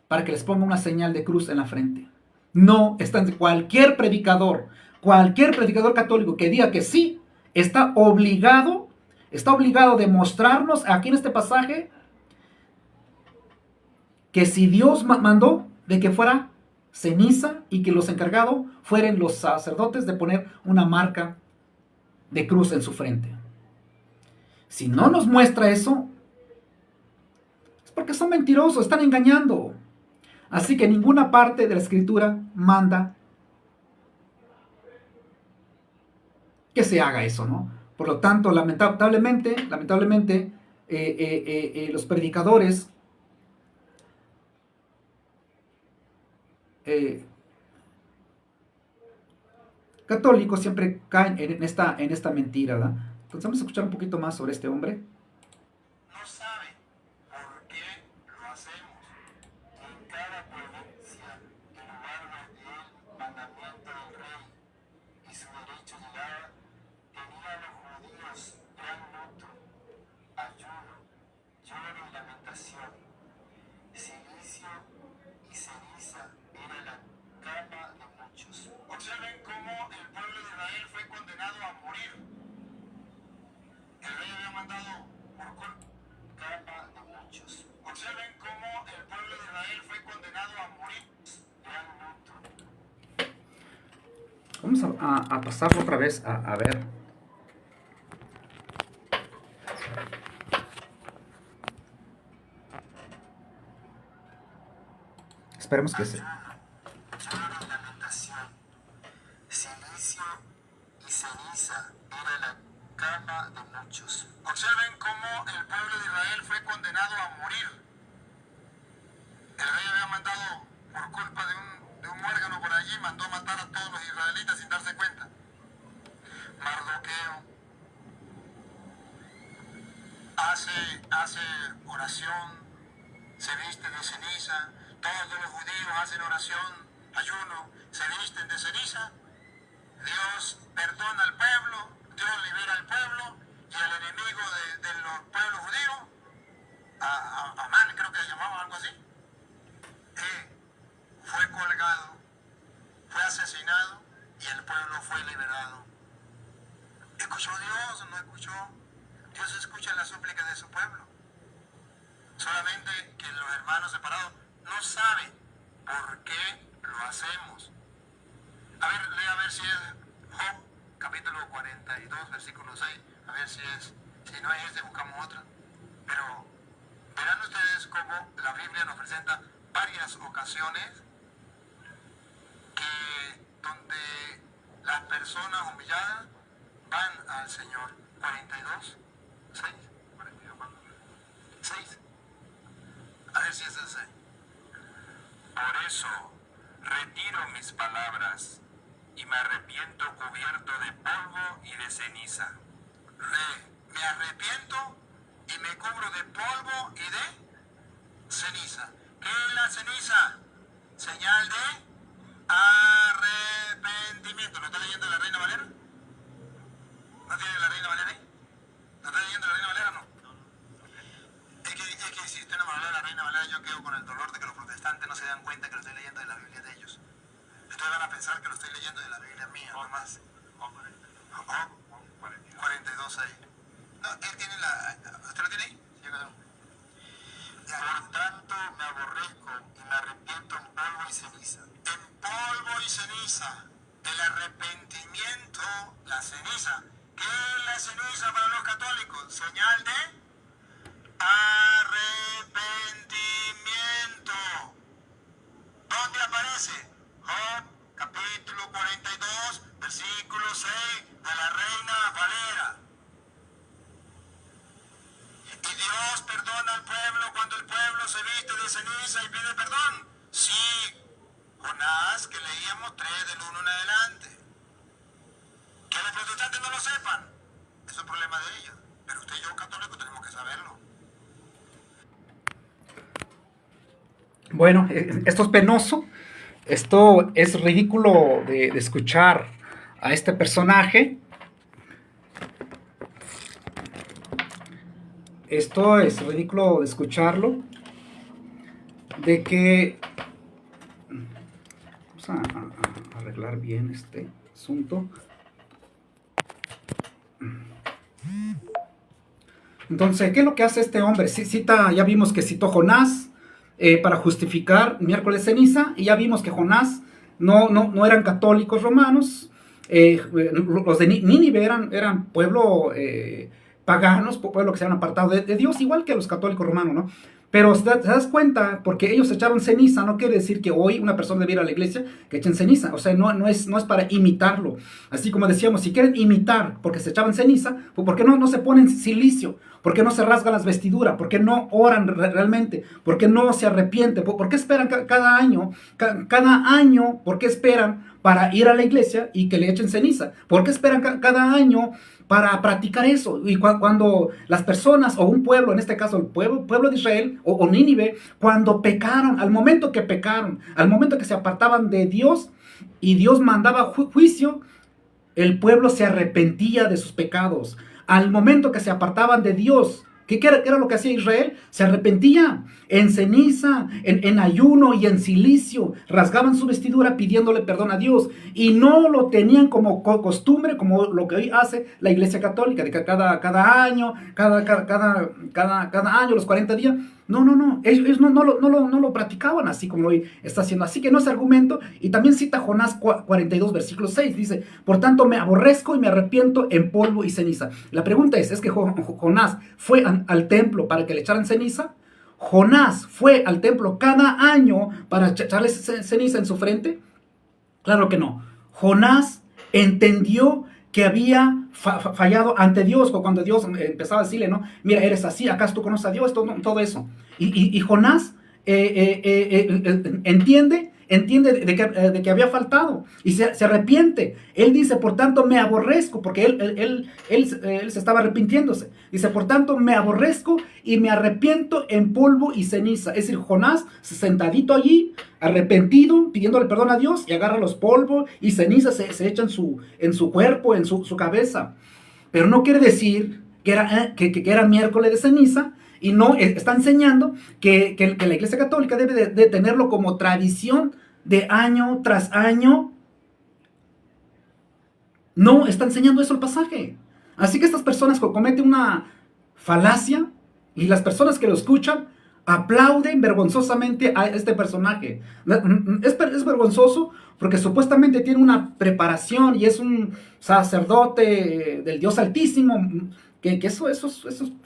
para que les ponga una señal de cruz en la frente. No están, cualquier predicador católico que diga que sí, está obligado a demostrarnos aquí en este pasaje que si Dios mandó de que fuera ceniza y que los encargados fueran los sacerdotes de poner una marca de cruz en su frente. Si no nos muestra eso, es porque son mentirosos, están engañando. Así que ninguna parte de la escritura manda que se haga eso, ¿no? Por lo tanto, lamentablemente, los predicadores católicos siempre caen en esta mentira, ¿verdad? Entonces vamos a escuchar un poquito más sobre este hombre. No sabe por qué lo hacemos. En cada provincia, en lugar del mandamiento del rey y su derecho llegaba, tenían los judíos gran luto, ayuno, lloro y lamentación. Silicio y ceniza era la cama de muchos. Observen cómo el pueblo de Israel fue condenado a morir. El rey había mandado por cama de muchos. Observen cómo el pueblo de Israel fue condenado a morir. Gran luto. Vamos a pasarlo otra vez a ver. Esperemos que se... Lloro y lamentación. Silicio y ceniza era la cama de muchos. Observen cómo el pueblo de Israel fue condenado a morir. El rey había mandado, por culpa de un muérgano por allí, mandó a matar a todos los israelitas sin darse cuenta. Mardoqueo hace oración, se viste de ceniza, todos los judíos hacen oración, ayuno, se visten de ceniza. Dios perdona al pueblo, Dios libera al pueblo y al enemigo de los pueblos judíos, a Amán creo que se llamaba algo así, fue colgado, fue asesinado y el pueblo fue liberado. ¿Escuchó Dios o no escuchó? Dios escucha las súplicas de su pueblo. Solamente que los hermanos separados no saben por qué lo hacemos. A ver, lea a ver si es Job, capítulo 42, versículo 6. A ver si es. Si no es este, buscamos otra. Pero verán ustedes cómo la Biblia nos presenta varias ocasiones donde las personas humilladas van al Señor. 42, 6. 42, ¿cuándo? 6. A ver si es ese. Por eso retiro mis palabras y me arrepiento cubierto de polvo y de ceniza. Me arrepiento y me cubro de polvo y de ceniza. ¿Qué es la ceniza? Señal de arrepentimiento. ¿Lo está leyendo la Reina Valera? ¿No tiene la Reina Valera ahí? ¿No está leyendo la Reina Valera o no? Es que si usted no me habla de la Reina Valera, yo quedo con el dolor de que los protestantes no se dan cuenta que lo estoy leyendo de la Biblia de ellos. Ustedes van a pensar que lo estoy leyendo de la Biblia mía, nomás. 42 ahí. No, No, él tiene la... ¿Usted lo tiene ahí? Por tanto me aborrezco y me arrepiento en polvo y ceniza. En polvo y ceniza. El arrepentimiento, la ceniza. ¿Qué es la ceniza para los católicos? Señal de arrepentimiento. ¿Dónde aparece? Job, capítulo 42, versículo 6 de la Reina Valera. Y Dios perdona al pueblo cuando el pueblo se viste de ceniza y pide perdón. Sí, Jonás, que leíamos 3 del 1 en adelante. Que los protestantes no lo sepan, es un problema de ellos. Pero usted y yo, católicos, tenemos que saberlo. Bueno, esto es penoso, esto es ridículo de escuchar a este personaje. Esto es ridículo de escucharlo, de que... Vamos a arreglar bien este asunto. Entonces, ¿qué es lo que hace este hombre? Cita, ya vimos que citó Jonás para justificar miércoles ceniza, y ya vimos que Jonás no eran católicos romanos. Los de Nínive eran pueblo paganos, pueblo que se habían apartado de Dios, igual que los católicos romanos, ¿no? Pero te das cuenta, porque ellos echaron ceniza, no quiere decir que hoy una persona debe ir a la iglesia que echen ceniza. O sea, no es para imitarlo. Así como decíamos, si quieren imitar porque se echaban ceniza, pues ¿por qué no se ponen silicio? ¿Por qué no se rasgan las vestiduras? ¿Por qué no oran realmente? ¿Por qué no se arrepienten? ¿Por qué esperan cada año? Cada año, ¿por qué esperan para ir a la iglesia y que le echen ceniza? ¿Por qué esperan cada año para practicar eso? Y cuando las personas, o un pueblo, en este caso el pueblo de Israel, o Nínive, cuando pecaron, al momento que pecaron, al momento que se apartaban de Dios, y Dios mandaba juicio, el pueblo se arrepentía de sus pecados. Al momento que se apartaban de Dios, ¿qué era lo que hacía Israel? Se arrepentía en ceniza, en ayuno y en cilicio. Rasgaban su vestidura pidiéndole perdón a Dios. Y no lo tenían como costumbre, como lo que hoy hace la Iglesia Católica, de que cada año, cada año, los 40 días. No. Ellos no lo practicaban así como hoy está haciendo. Así que no es argumento. Y también cita Jonás 42, versículo 6. Dice, por tanto me aborrezco y me arrepiento en polvo y ceniza. La pregunta es que Jonás fue al templo para que le echaran ceniza. Jonás fue al templo cada año para echarle ceniza en su frente. Claro que no. Jonás entendió que había fallado ante Dios, cuando Dios empezaba a decirle, ¿no? Mira, eres así, ¿acaso tú conoces a Dios? Todo eso. Y Jonás entiende de que había faltado y se arrepiente. Él dice, por tanto me aborrezco, porque él se estaba arrepintiéndose. Dice, por tanto me aborrezco y me arrepiento en polvo y ceniza. Es decir, Jonás sentadito allí, arrepentido, pidiéndole perdón a Dios, y agarra los polvos y cenizas, se echa en su cuerpo, en su cabeza. Pero no quiere decir que era miércoles de ceniza. Y no está enseñando que la Iglesia Católica debe de tenerlo como tradición de año tras año. No está enseñando eso el pasaje. Así que estas personas cometen una falacia, y las personas que lo escuchan aplauden vergonzosamente a este personaje. Es vergonzoso porque supuestamente tiene una preparación y es un sacerdote del Dios Altísimo. Que eso es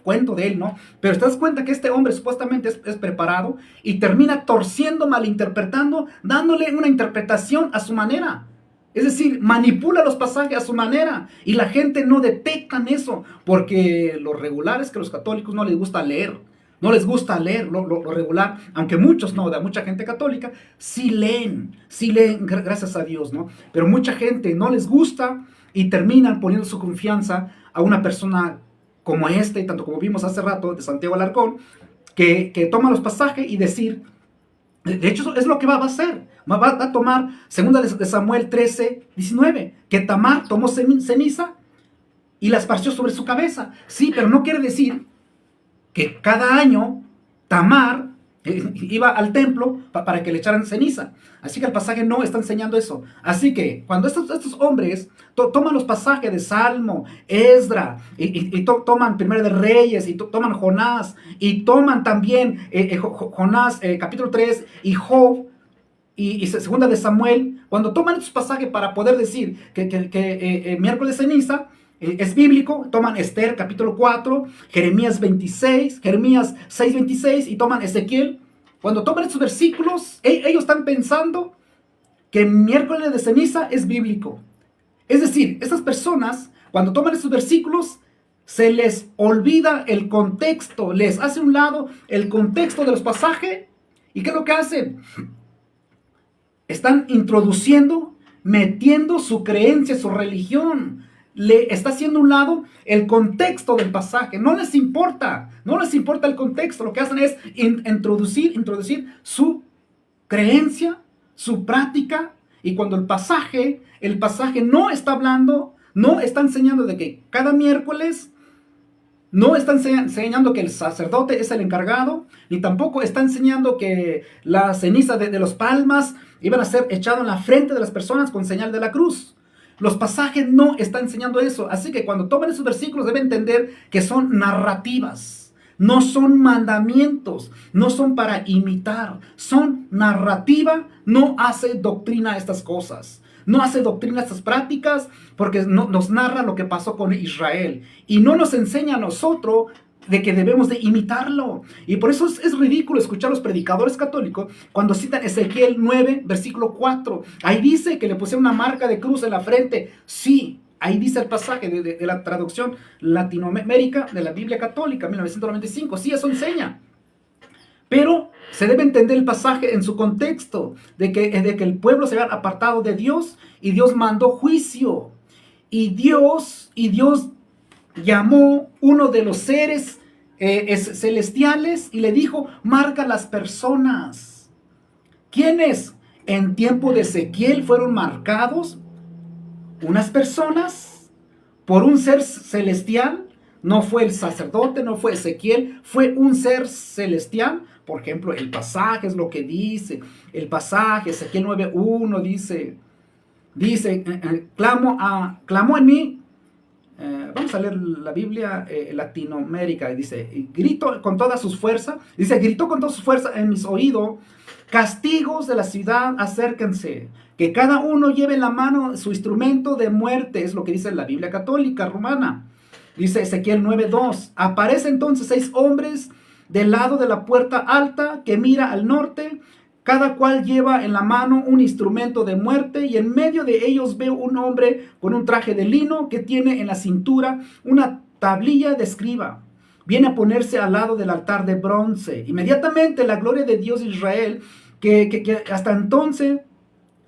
cuento de él, ¿no? Pero te das cuenta que este hombre supuestamente es preparado y termina torciendo, malinterpretando, dándole una interpretación a su manera. Es decir, manipula los pasajes a su manera, y la gente no detectan eso, porque lo regular es que a los católicos no les gusta leer. No les gusta leer lo regular, aunque muchos no, de mucha gente católica sí leen, gracias a Dios, ¿no? Pero mucha gente no les gusta y terminan poniendo su confianza a una persona como este, y tanto como vimos hace rato de Santiago Alarcón, que toma los pasajes y decir, de hecho es lo que va a hacer, va a tomar 2 de Samuel 13, 19, que Tamar tomó ceniza y la esparció sobre su cabeza. Sí, pero no quiere decir que cada año Tamar iba al templo para que le echaran ceniza. Así que el pasaje no está enseñando eso. Así que cuando estos hombres toman los pasajes de Salmo, Esdra, y toman Primero de Reyes, y toman Jonás, y toman también Jonás capítulo 3 y Job, y segunda de Samuel, cuando toman estos pasajes para poder decir que miércoles de ceniza es bíblico, toman Esther capítulo 4, Jeremías 26, Jeremías 6:26 y toman Ezequiel. Cuando toman estos versículos, ellos están pensando que miércoles de ceniza es bíblico. Es decir, estas personas, cuando toman estos versículos, se les olvida el contexto, les hace a un lado el contexto de los pasajes. ¿Y qué es lo que hacen? Están introduciendo, metiendo su creencia, su religión. Le está haciendo a un lado el contexto del pasaje. No les importa el contexto. Lo que hacen es introducir su creencia, su práctica. Y cuando el pasaje no está hablando, no está enseñando de que cada miércoles, no está enseñando que el sacerdote es el encargado, ni tampoco está enseñando que la ceniza de los palmas iban a ser echado en la frente de las personas con señal de la cruz. Los pasajes no están enseñando eso. Así que cuando toman esos versículos deben entender que son narrativas. No son mandamientos. No son para imitar. Son narrativa. No hace doctrina estas cosas. No hace doctrina estas prácticas porque nos narra lo que pasó con Israel. Y no nos enseña a nosotros de que debemos de imitarlo. Y por eso es ridículo escuchar a los predicadores católicos cuando citan Ezequiel 9, versículo 4. Ahí dice que le pusieron una marca de cruz en la frente. Sí, ahí dice el pasaje de la traducción Latinoamérica de la Biblia Católica, 1995. Sí, eso enseña. Pero se debe entender el pasaje en su contexto, de que el pueblo se había apartado de Dios y Dios mandó juicio. Y Dios llamó uno de los seres celestiales y le dijo, marca las personas. ¿Quiénes en tiempo de Ezequiel fueron marcados? Unas personas por un ser celestial. No fue el sacerdote, no fue Ezequiel, fue un ser celestial. Por ejemplo, el pasaje es lo que dice. El pasaje, Ezequiel 9:1 dice, clamó en mí. Vamos a leer la Biblia Latinoamérica. Y dice, gritó con toda su fuerza. Dice, gritó con toda su fuerza en mis oídos. Castigos de la ciudad, acérquense. Que cada uno lleve en la mano su instrumento de muerte. Es lo que dice la Biblia católica romana. Dice Ezequiel 9:2. Aparece entonces 6 hombres del lado de la puerta alta que mira al norte. Cada cual lleva en la mano un instrumento de muerte y en medio de ellos veo un hombre con un traje de lino que tiene en la cintura una tablilla de escriba. Viene a ponerse al lado del altar de bronce. Inmediatamente la gloria de Dios de Israel, que hasta entonces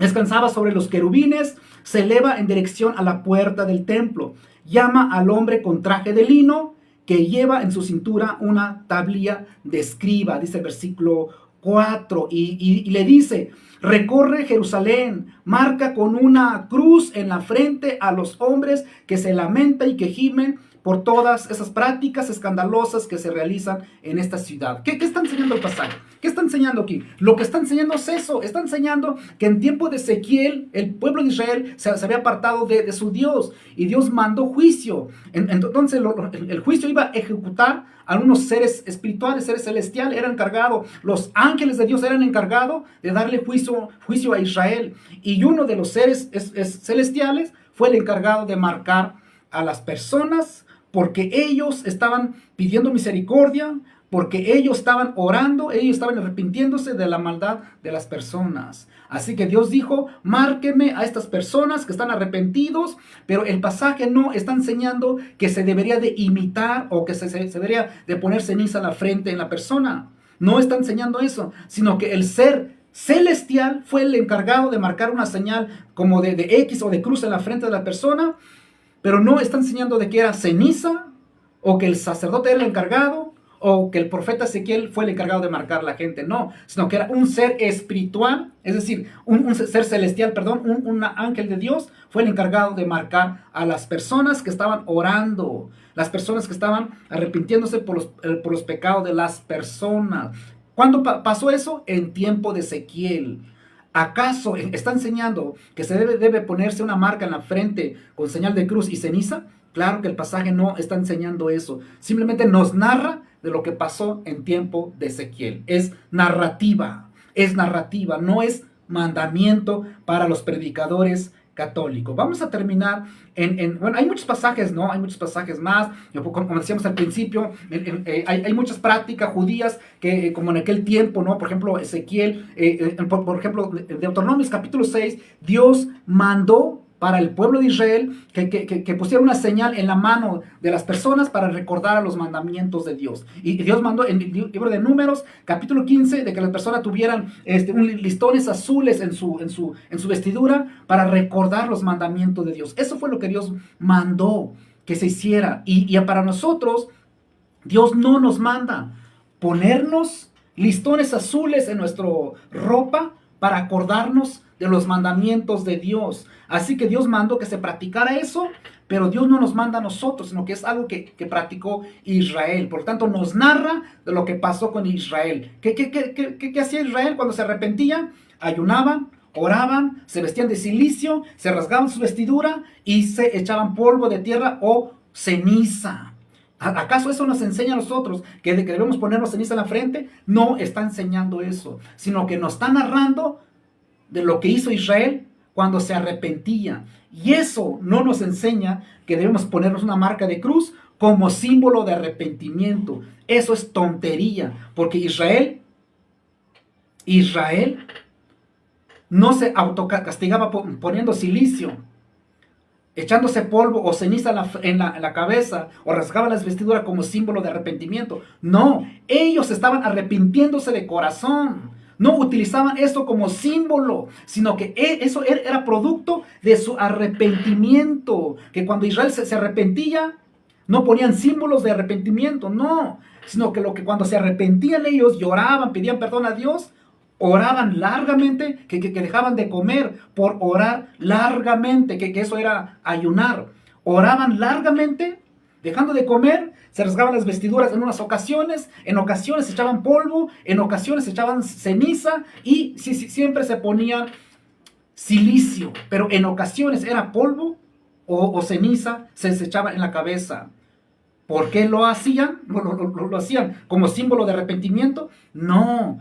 descansaba sobre los querubines, se eleva en dirección a la puerta del templo. Llama al hombre con traje de lino que lleva en su cintura una tablilla de escriba, dice el versículo 4, y le dice, recorre Jerusalén, marca con una cruz en la frente a los hombres que se lamentan y que gimen por todas esas prácticas escandalosas que se realizan en esta ciudad. ¿Qué está enseñando el pasaje? ¿Qué está enseñando aquí? Lo que está enseñando es eso. Está enseñando que en tiempo de Ezequiel, el pueblo de Israel se había apartado de su Dios y Dios mandó juicio. Entonces el juicio iba a ejecutar a unos seres espirituales, seres celestiales, eran encargados, los ángeles de Dios eran encargados de darle juicio a Israel. Y uno de los seres celestiales fue el encargado de marcar a las personas porque ellos estaban pidiendo misericordia, porque ellos estaban orando, ellos estaban arrepintiéndose de la maldad de las personas. Así que Dios dijo, márqueme a estas personas que están arrepentidos, pero el pasaje no está enseñando que se debería de imitar o que se debería de poner ceniza en la frente en la persona. No está enseñando eso, sino que el ser celestial fue el encargado de marcar una señal como de X o de cruz en la frente de la persona, pero no está enseñando de que era ceniza, o que el sacerdote era el encargado, o que el profeta Ezequiel fue el encargado de marcar a la gente. No, sino que era un ser espiritual, es decir, un ser celestial, un ángel de Dios, fue el encargado de marcar a las personas que estaban orando, las personas que estaban arrepintiéndose por los pecados de las personas. ¿Cuándo pasó eso? En tiempo de Ezequiel. ¿Acaso está enseñando que se debe ponerse una marca en la frente con señal de cruz y ceniza? Claro que el pasaje no está enseñando eso. Simplemente nos narra de lo que pasó en tiempo de Ezequiel. Es narrativa, no es mandamiento para los predicadores católicos. Vamos a terminar bueno, hay muchos pasajes, ¿no? Hay muchos pasajes más, como decíamos al principio, hay muchas prácticas judías que, como en aquel tiempo, ¿no? Por ejemplo, Ezequiel, por ejemplo, Deuteronomios capítulo 6, Dios mandó para el pueblo de Israel que pusiera una señal en la mano de las personas para recordar a los mandamientos de Dios. Y Dios mandó en el libro de Números, capítulo 15, de que las personas tuvieran listones azules en su vestidura para recordar los mandamientos de Dios. Eso fue lo que Dios mandó que se hiciera. Y para nosotros, Dios no nos manda ponernos listones azules en nuestra ropa para acordarnos de los mandamientos de Dios. Así que Dios mandó que se practicara eso, pero Dios no nos manda a nosotros, sino que es algo que practicó Israel. Por lo tanto, nos narra de lo que pasó con Israel. ¿Qué hacía Israel cuando se arrepentía? Ayunaban, oraban, se vestían de cilicio, se rasgaban su vestidura y se echaban polvo de tierra o ceniza. ¿Acaso eso nos enseña a nosotros que debemos ponernos ceniza en la frente? No está enseñando eso, sino que nos está narrando de lo que hizo Israel cuando se arrepentía. Y eso no nos enseña que debemos ponernos una marca de cruz como símbolo de arrepentimiento. Eso es tontería, porque Israel no se autocastigaba poniendo silicio, echándose polvo o ceniza en la cabeza, o rasgaba las vestiduras como símbolo de arrepentimiento. No, ellos estaban arrepintiéndose de corazón. No utilizaban esto como símbolo, sino que eso era producto de su arrepentimiento. Que cuando Israel se arrepentía, no ponían símbolos de arrepentimiento, no. Sino que cuando se arrepentían ellos, lloraban, pedían perdón a Dios, oraban largamente, que dejaban de comer por orar largamente, que eso era ayunar. Oraban largamente, dejando de comer, se rasgaban las vestiduras en ocasiones se echaban polvo, en ocasiones se echaban ceniza y siempre se ponían silicio, pero en ocasiones era polvo o ceniza, se echaba en la cabeza. ¿Por qué lo hacían? ¿Lo hacían como símbolo de arrepentimiento? No,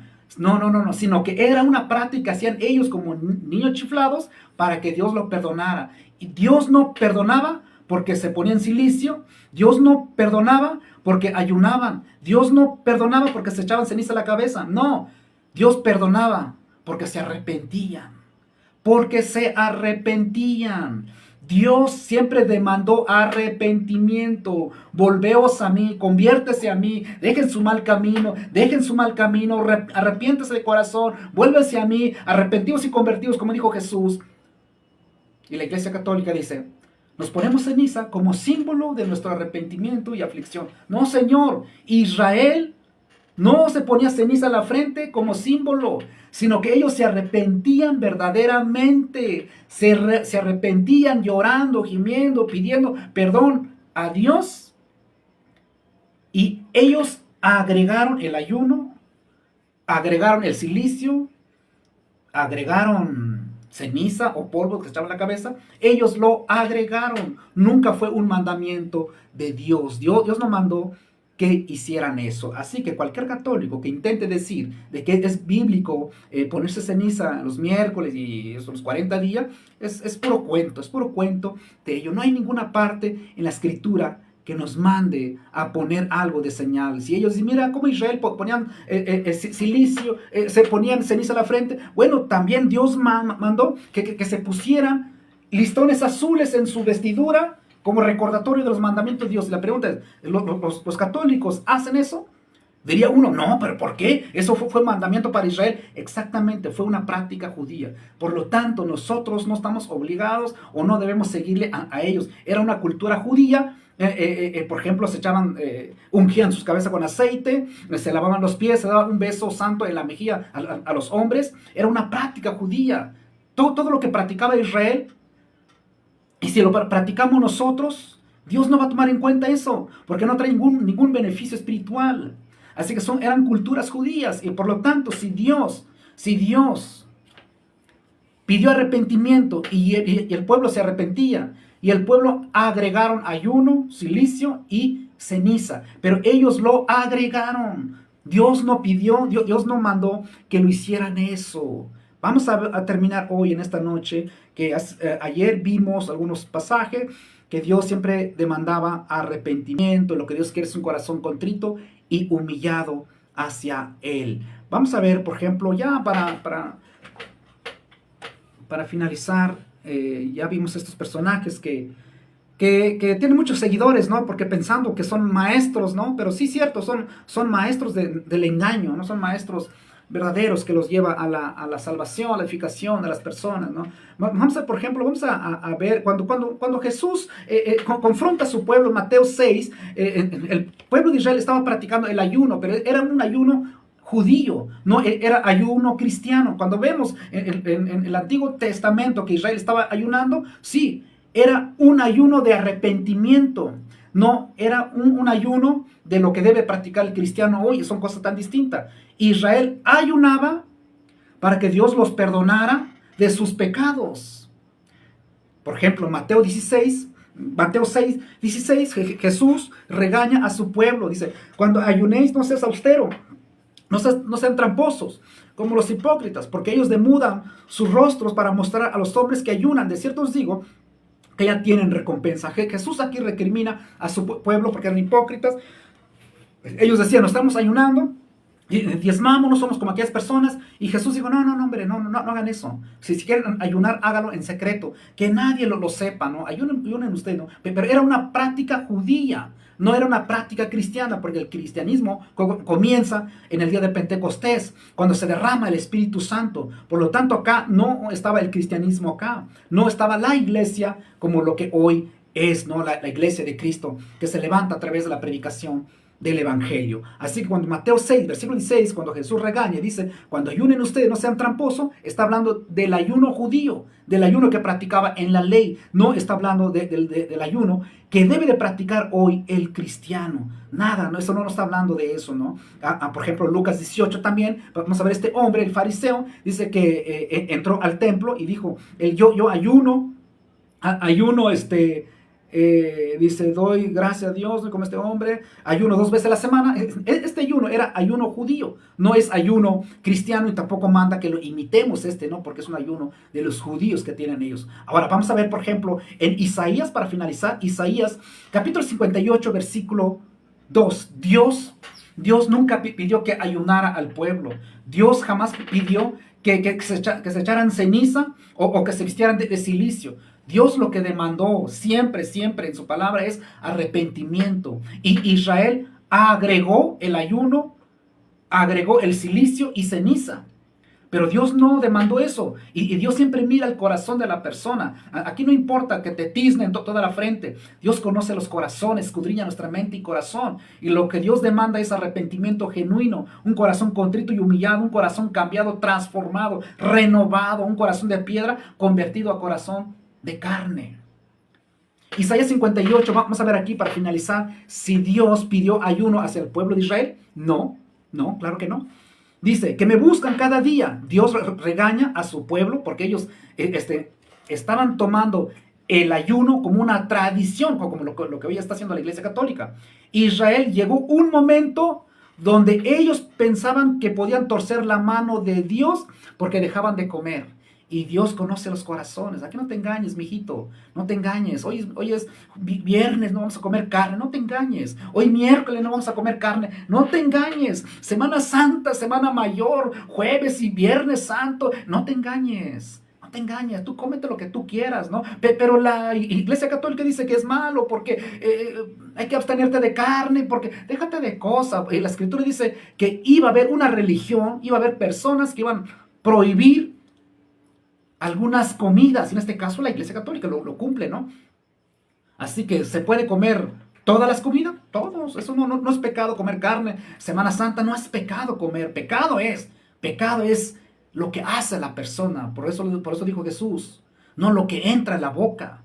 sino que era una práctica que hacían ellos como niños chiflados para que Dios lo perdonara. Y Dios no perdonaba porque se ponían silicio, Dios no perdonaba porque ayunaban, Dios no perdonaba porque se echaban ceniza a la cabeza, no, Dios perdonaba porque se arrepentían, Dios siempre demandó arrepentimiento. Volveos a mí, conviértese a mí, dejen su mal camino, arrepiéntese de corazón, vuélvense a mí, arrepentidos y convertidos, como dijo Jesús. Y la Iglesia Católica dice, nos ponemos ceniza como símbolo de nuestro arrepentimiento y aflicción. No, Señor, Israel no se ponía ceniza en la frente como símbolo, sino que ellos se arrepentían verdaderamente, se arrepentían llorando, gimiendo, pidiendo perdón a Dios. Y ellos agregaron el ayuno, agregaron el silicio, agregaron ceniza o polvo que estaba en la cabeza. Ellos lo agregaron. Nunca fue un mandamiento de Dios. Dios no mandó que hicieran eso. Así que cualquier católico que intente decir de que es bíblico ponerse ceniza los miércoles y los 40 días, es puro cuento de ello. No hay ninguna parte en la escritura que nos mande a poner algo de señal. Si ellos dicen, mira cómo Israel ponían silicio, se ponían ceniza a la frente, bueno, también Dios mandó que se pusieran listones azules en su vestidura como recordatorio de los mandamientos de Dios. Y la pregunta es, ¿los católicos hacen eso? Diría uno, no, pero ¿por qué? Eso fue mandamiento para Israel. Exactamente, fue una práctica judía. Por lo tanto, nosotros no estamos obligados o no debemos seguirle a ellos. Era una cultura judía. Por ejemplo, se echaban, ungían sus cabezas con aceite, se lavaban los pies, se daban un beso santo en la mejilla a los hombres. Era una práctica judía. Todo lo que practicaba Israel, y si lo practicamos nosotros, Dios no va a tomar en cuenta eso, porque no trae ningún beneficio espiritual. Así que eran culturas judías y por lo tanto si Dios pidió arrepentimiento y el pueblo se arrepentía y el pueblo agregaron ayuno, silicio y ceniza, pero ellos lo agregaron. Dios no pidió, Dios no mandó que lo hicieran eso. Vamos a terminar hoy en esta noche, que ayer vimos algunos pasajes que Dios siempre demandaba arrepentimiento. Lo que Dios quiere es un corazón contrito y humillado hacia Él. Vamos a ver, por ejemplo, ya para finalizar, ya vimos estos personajes que tienen muchos seguidores, ¿no? Porque pensando que son maestros, ¿no? Pero sí, cierto, son maestros del engaño, ¿no? Son maestros verdaderos que los lleva a la salvación, a la edificación de las personas, ¿no? Vamos a, por ejemplo, vamos a ver cuando Jesús confronta a su pueblo, Mateo 6, el pueblo de Israel estaba practicando el ayuno, pero era un ayuno judío, no era ayuno cristiano. Cuando vemos en el Antiguo Testamento que Israel estaba ayunando, sí, era un ayuno de arrepentimiento, no era un ayuno de lo que debe practicar el cristiano hoy. Son cosas tan distintas. Israel ayunaba para que Dios los perdonara de sus pecados. Por ejemplo, Mateo 6, 16, Jesús regaña a su pueblo, dice: cuando ayunéis no seas austero, no sean tramposos como los hipócritas, porque ellos demudan sus rostros para mostrar a los hombres que ayunan. De cierto os digo que ya tienen recompensa. Jesús aquí recrimina a su pueblo porque eran hipócritas. Ellos decían: no estamos ayunando, diezmamos, no somos como aquellas personas. Y Jesús dijo: no, hombre, no hagan eso. Si quieren ayunar, hágalo en secreto, que nadie lo sepa, ¿no? Ayunen ustedes, ¿no? Pero era una práctica judía, no era una práctica cristiana, porque el cristianismo comienza en el día de Pentecostés, cuando se derrama el Espíritu Santo. Por lo tanto, acá no estaba el cristianismo, acá no estaba la iglesia como lo que hoy es, ¿no? La iglesia de Cristo, que se levanta a través de la predicación del Evangelio. Así que cuando Mateo 6, versículo 16, cuando Jesús regaña, dice: cuando ayunen ustedes no sean tramposos, está hablando del ayuno judío, del ayuno que practicaba en la ley. No está hablando del ayuno que debe de practicar hoy el cristiano. Nada, no, eso no está hablando de eso, ¿no? Por ejemplo, Lucas 18 también, vamos a ver, este hombre, el fariseo, dice que entró al templo y dijo: yo ayuno, dice, doy gracias a Dios, como este hombre, ayuno 2 veces a la semana. Este ayuno era ayuno judío, no es ayuno cristiano, y tampoco manda que lo imitemos ¿no? Porque es un ayuno de los judíos que tienen ellos. Ahora vamos a ver, por ejemplo, en Isaías, para finalizar, Isaías capítulo 58, versículo 2. Dios nunca pidió que ayunara al pueblo. Dios jamás pidió que se echaran ceniza o que se vistieran de silicio. Dios lo que demandó siempre en su palabra es arrepentimiento. Y Israel agregó el ayuno, agregó el silicio y ceniza. Pero Dios no demandó eso. Y Dios siempre mira el corazón de la persona. Aquí no importa que te tiznen toda la frente. Dios conoce los corazones, escudriña nuestra mente y corazón. Y lo que Dios demanda es arrepentimiento genuino. Un corazón contrito y humillado. Un corazón cambiado, transformado, renovado. Un corazón de piedra convertido a corazón de carne. Isaías 58, vamos a ver aquí para finalizar, si Dios pidió ayuno hacia el pueblo de Israel. No, claro que no. Dice que me buscan cada día. Dios regaña a su pueblo porque ellos estaban tomando el ayuno como una tradición, como lo que hoy está haciendo la Iglesia Católica. Israel llegó un momento donde ellos pensaban que podían torcer la mano de Dios porque dejaban de comer. Y Dios conoce los corazones. Aquí no te engañes, mijito. No te engañes. Hoy es viernes, no vamos a comer carne. No te engañes. Hoy miércoles no vamos a comer carne. No te engañes. Semana Santa, Semana Mayor, jueves y viernes santo. No te engañes. No te engañes. Tú cómete lo que tú quieras, ¿no? Pero la Iglesia Católica dice que es malo porque hay que abstenerte de carne, porque déjate de cosas. La Escritura dice que iba a haber una religión, iba a haber personas que iban a prohibir algunas comidas. En este caso la Iglesia Católica lo cumple, ¿no? Así que se puede comer todas las comidas, todos. Eso no es pecado comer carne. Semana Santa no es pecado comer. Pecado es lo que hace la persona. Por eso dijo Jesús, no lo que entra en la boca.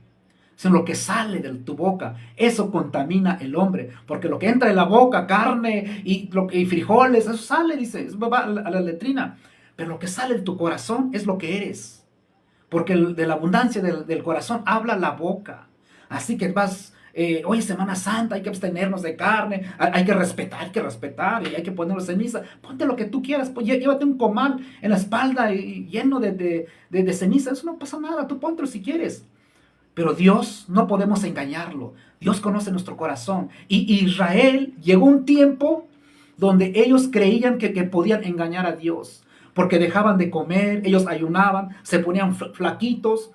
sino lo que sale de tu boca. Eso contamina el hombre, porque lo que entra en la boca, carne y frijoles, eso sale, dice, eso va a la letrina. Pero lo que sale de tu corazón es lo que eres, porque de la abundancia del corazón habla la boca. Así que hoy es Semana Santa, hay que abstenernos de carne, hay que respetar y hay que ponerlo ceniza. Ponte lo que tú quieras, pues, llévate un comal en la espalda lleno de ceniza, eso no pasa nada, tú póntelo si quieres. Pero Dios no podemos engañarlo. Dios conoce nuestro corazón. Y Israel llegó un tiempo donde ellos creían que podían engañar a Dios, porque dejaban de comer, ellos ayunaban, se ponían flaquitos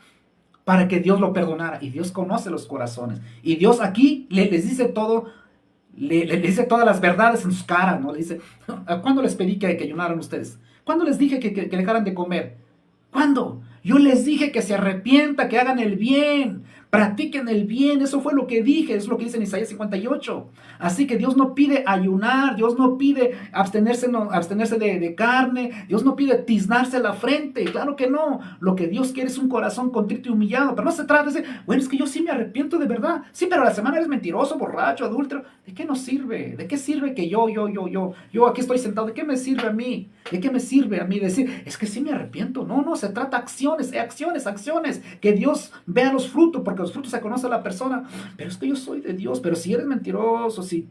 para que Dios lo perdonara. Y Dios conoce los corazones. Y Dios aquí les dice todo, le dice todas las verdades en sus caras, ¿no? Le dice, ¿cuándo les pedí que ayunaran ustedes? ¿Cuándo les dije que dejaran de comer? ¿Cuándo? Yo les dije que se arrepientan, que hagan el bien, practiquen el bien. Eso fue lo que dije, es lo que dice en Isaías 58. Así que Dios no pide ayunar, Dios no pide abstenerse de carne, Dios no pide tiznarse la frente, claro que no. Lo que Dios quiere es un corazón contrito y humillado, pero no se trata de decir, bueno, es que yo sí me arrepiento de verdad. Sí, pero a la semana eres mentiroso, borracho, adúltero. ¿De qué nos sirve? ¿De qué sirve que yo aquí estoy sentado? ¿De qué me sirve a mí? ¿De qué me sirve a mí decir, es que sí me arrepiento? No, se trata de acciones, que Dios vea los frutos, porque los frutos se conoce a la persona. Pero es que yo soy de Dios. Pero si eres mentiroso, si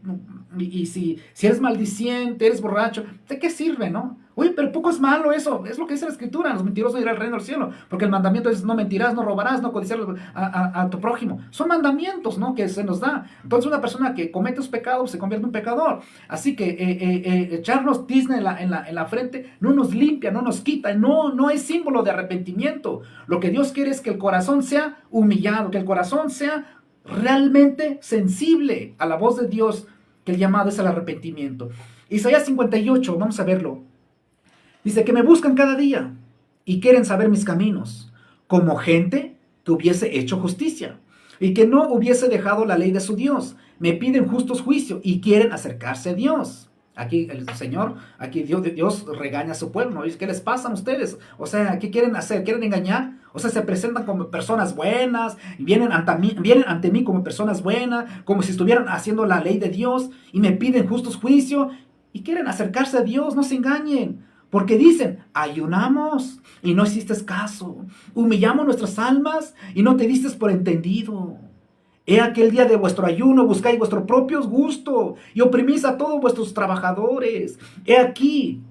eres maldiciente, eres borracho, ¿de qué sirve, no? Oye, pero poco es malo eso, es lo que dice la Escritura, los mentirosos irán al reino del cielo, porque el mandamiento es no mentirás, no robarás, no codiciarás a tu prójimo. Son mandamientos, ¿no?, que se nos da. Entonces una persona que comete un pecado se convierte en un pecador. Así que echarnos tizna en la frente no nos limpia, no nos quita, no es símbolo de arrepentimiento. Lo que Dios quiere es que el corazón sea humillado, que el corazón sea realmente sensible a la voz de Dios, que el llamado es al arrepentimiento. Isaías 58, vamos a verlo. Dice que me buscan cada día y quieren saber mis caminos, como gente que hubiese hecho justicia y que no hubiese dejado la ley de su Dios. Me piden justos juicios y quieren acercarse a Dios. Aquí el Señor, aquí Dios regaña a su pueblo, ¿no? ¿Qué les pasa a ustedes? O sea, ¿qué quieren hacer? ¿Quieren engañar? O sea, se presentan como personas buenas, vienen ante mí como personas buenas, como si estuvieran haciendo la ley de Dios y me piden justos juicios y quieren acercarse a Dios. No se engañen. Porque dicen, ayunamos y no hiciste caso. Humillamos nuestras almas y no te diste por entendido. He aquel día de vuestro ayuno, buscáis vuestro propio gusto y oprimís a todos vuestros trabajadores. He aquí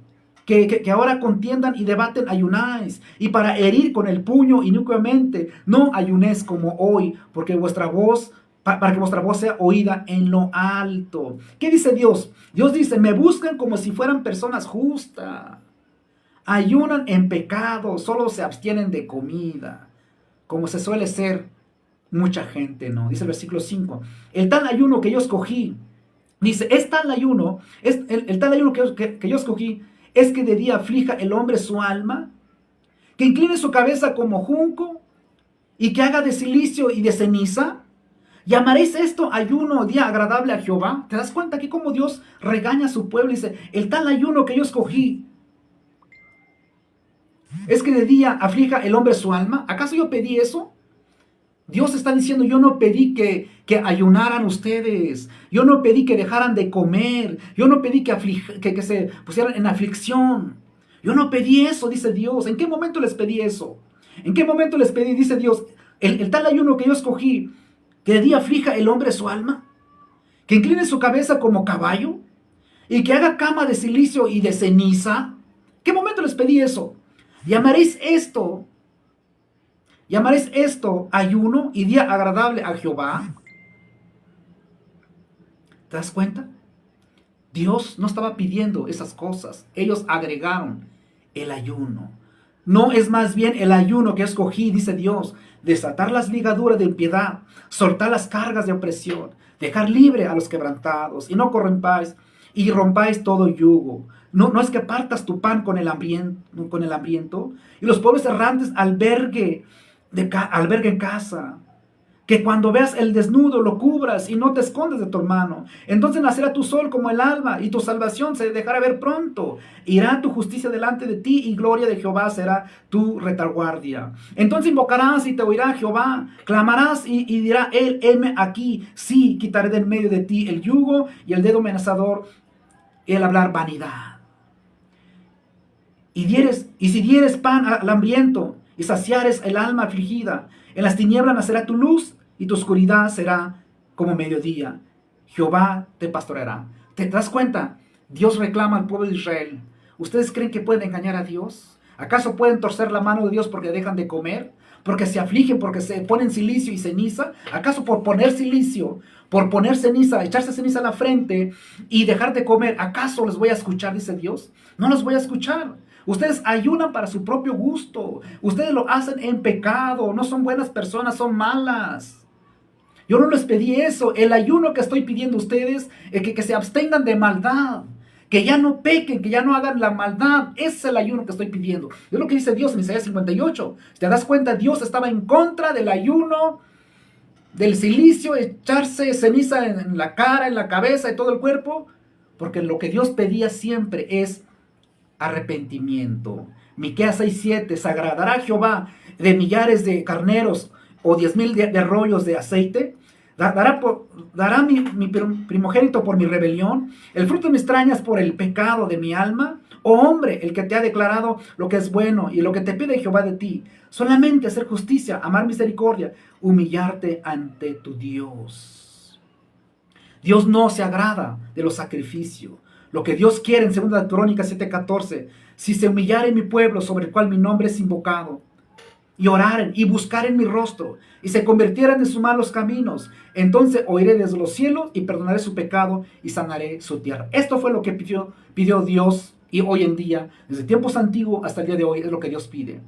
que ahora contiendan y debaten, ayunáis. Y para herir con el puño inicuamente, no ayunéis como hoy, porque vuestra voz... para que vuestra voz sea oída en lo alto. ¿Qué dice Dios? Dios dice, me buscan como si fueran personas justas. Ayunan en pecado, solo se abstienen de comida, como se suele ser mucha gente, ¿no? Dice el versículo 5. El tal ayuno que yo escogí, dice, el tal ayuno que yo escogí, es que de día aflija el hombre su alma, que incline su cabeza como junco, y que haga de silicio y de ceniza. ¿Llamaréis esto ayuno, día agradable a Jehová? ¿Te das cuenta aquí cómo Dios regaña a su pueblo? Dice, el tal ayuno que yo escogí, es que de día aflija el hombre su alma. ¿Acaso yo pedí eso? Dios está diciendo, yo no pedí que ayunaran ustedes. Yo no pedí que dejaran de comer. Yo no pedí que se pusieran en aflicción. Yo no pedí eso, dice Dios. ¿En qué momento les pedí eso? ¿En qué momento les pedí, dice Dios, el tal ayuno que yo escogí, que de día aflija el hombre su alma? Que incline su cabeza como caballo y que haga cama de silicio y de ceniza. ¿Qué momento les pedí eso? Llamaréis esto ayuno y día agradable a Jehová. ¿Te das cuenta? Dios no estaba pidiendo esas cosas. Ellos agregaron el ayuno. No es más bien el ayuno que escogí, dice Dios, desatar las ligaduras de impiedad, soltar las cargas de opresión, dejar libre a los quebrantados y no corrompáis y rompáis todo yugo. No es que partas tu pan con el hambriento y los pobres errantes albergue en casa. que cuando veas el desnudo lo cubras y no te escondes de tu hermano. Entonces nacerá tu sol como el alba y tu salvación se dejará ver pronto. Irá tu justicia delante de ti y gloria de Jehová será tu retaguardia. Entonces invocarás y te oirá Jehová. Clamarás y dirá él, heme aquí. Sí, quitaré del medio de ti el yugo y el dedo amenazador y el hablar vanidad. Y si dieres pan al hambriento y saciares el alma afligida, en las tinieblas nacerá tu luz y tu oscuridad será como mediodía. Jehová te pastoreará. ¿Te das cuenta? Dios reclama al pueblo de Israel. ¿Ustedes creen que pueden engañar a Dios? ¿Acaso pueden torcer la mano de Dios porque dejan de comer? ¿Porque se afligen? ¿Porque se ponen silicio y ceniza? ¿Acaso por poner silicio, por poner ceniza, echarse ceniza a la frente y dejar de comer, acaso les voy a escuchar, dice Dios? No los voy a escuchar. Ustedes ayunan para su propio gusto. Ustedes lo hacen en pecado. No son buenas personas, son malas. Yo no les pedí eso. El ayuno que estoy pidiendo a ustedes es que se abstengan de maldad. Que ya no pequen, que ya no hagan la maldad. Ese es el ayuno que estoy pidiendo. Es lo que dice Dios en Isaías 58. Si te das cuenta, Dios estaba en contra del ayuno, del silicio, echarse ceniza en la cara, en la cabeza y todo el cuerpo. Porque lo que Dios pedía siempre es arrepentimiento. Miqueas 6:7, ¿se agradará Jehová de millares de carneros o 10,000 de rollos de aceite? ¿Dará mi primogénito por mi rebelión? ¿El fruto de mis extrañas por el pecado de mi alma? Oh hombre, el que te ha declarado lo que es bueno y lo que te pide Jehová de ti, solamente hacer justicia, amar misericordia, humillarte ante tu Dios. Dios no se agrada de los sacrificios. Lo que Dios quiere en 2 Crónicas 7:14, si se humillare mi pueblo sobre el cual mi nombre es invocado, y oraren y buscaren mi rostro, y se convirtieran de sus malos caminos, entonces oiré desde los cielos y perdonaré su pecado y sanaré su tierra. Esto fue lo que pidió Dios, y hoy en día, desde tiempos antiguos hasta el día de hoy, es lo que Dios pide.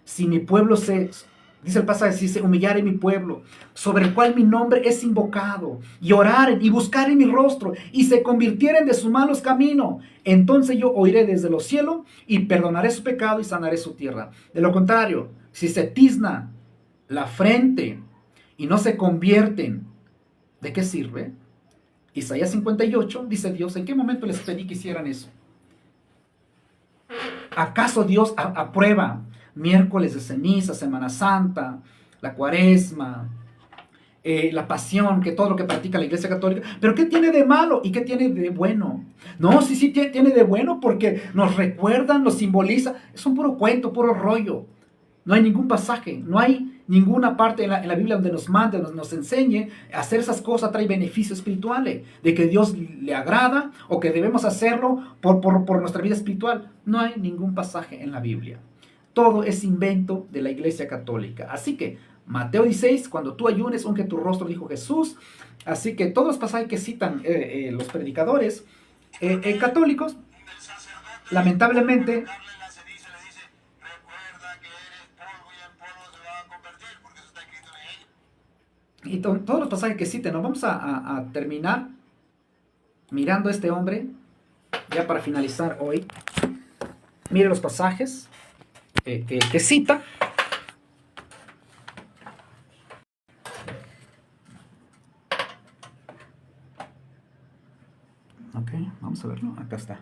Si mi pueblo dice el pasaje, si se humillare mi pueblo, sobre el cual mi nombre es invocado, y oraren y buscaren mi rostro, y se convirtieren de sus malos caminos, entonces yo oiré desde los cielos, y perdonaré su pecado y sanaré su tierra. De lo contrario, si se tizna la frente, y no se convierten, ¿de qué sirve? Isaías 58, dice Dios, ¿en qué momento les pedí que hicieran eso? ¿Acaso Dios aprueba miércoles de ceniza, Semana Santa, la Cuaresma, la pasión, que todo lo que practica la Iglesia Católica? ¿Pero qué tiene de malo y qué tiene de bueno? No, sí tiene de bueno porque nos recuerdan, nos simboliza. Es un puro cuento, puro rollo. No hay ningún pasaje, no hay ninguna parte en la Biblia donde nos mande, nos enseñe a hacer esas cosas, trae beneficios espirituales, de que Dios le agrada o que debemos hacerlo por nuestra vida espiritual. No hay ningún pasaje en la Biblia. Todo es invento de la Iglesia Católica. Así que Mateo 16, cuando tú ayunes, unge tu rostro, dijo Jesús. Así que todos los pasajes que citan los predicadores católicos, lamentablemente, y todos los pasajes que citen, nos vamos a terminar mirando a este hombre, ya para finalizar hoy. Mire los pasajes que cita. Ok, vamos a verlo, acá está.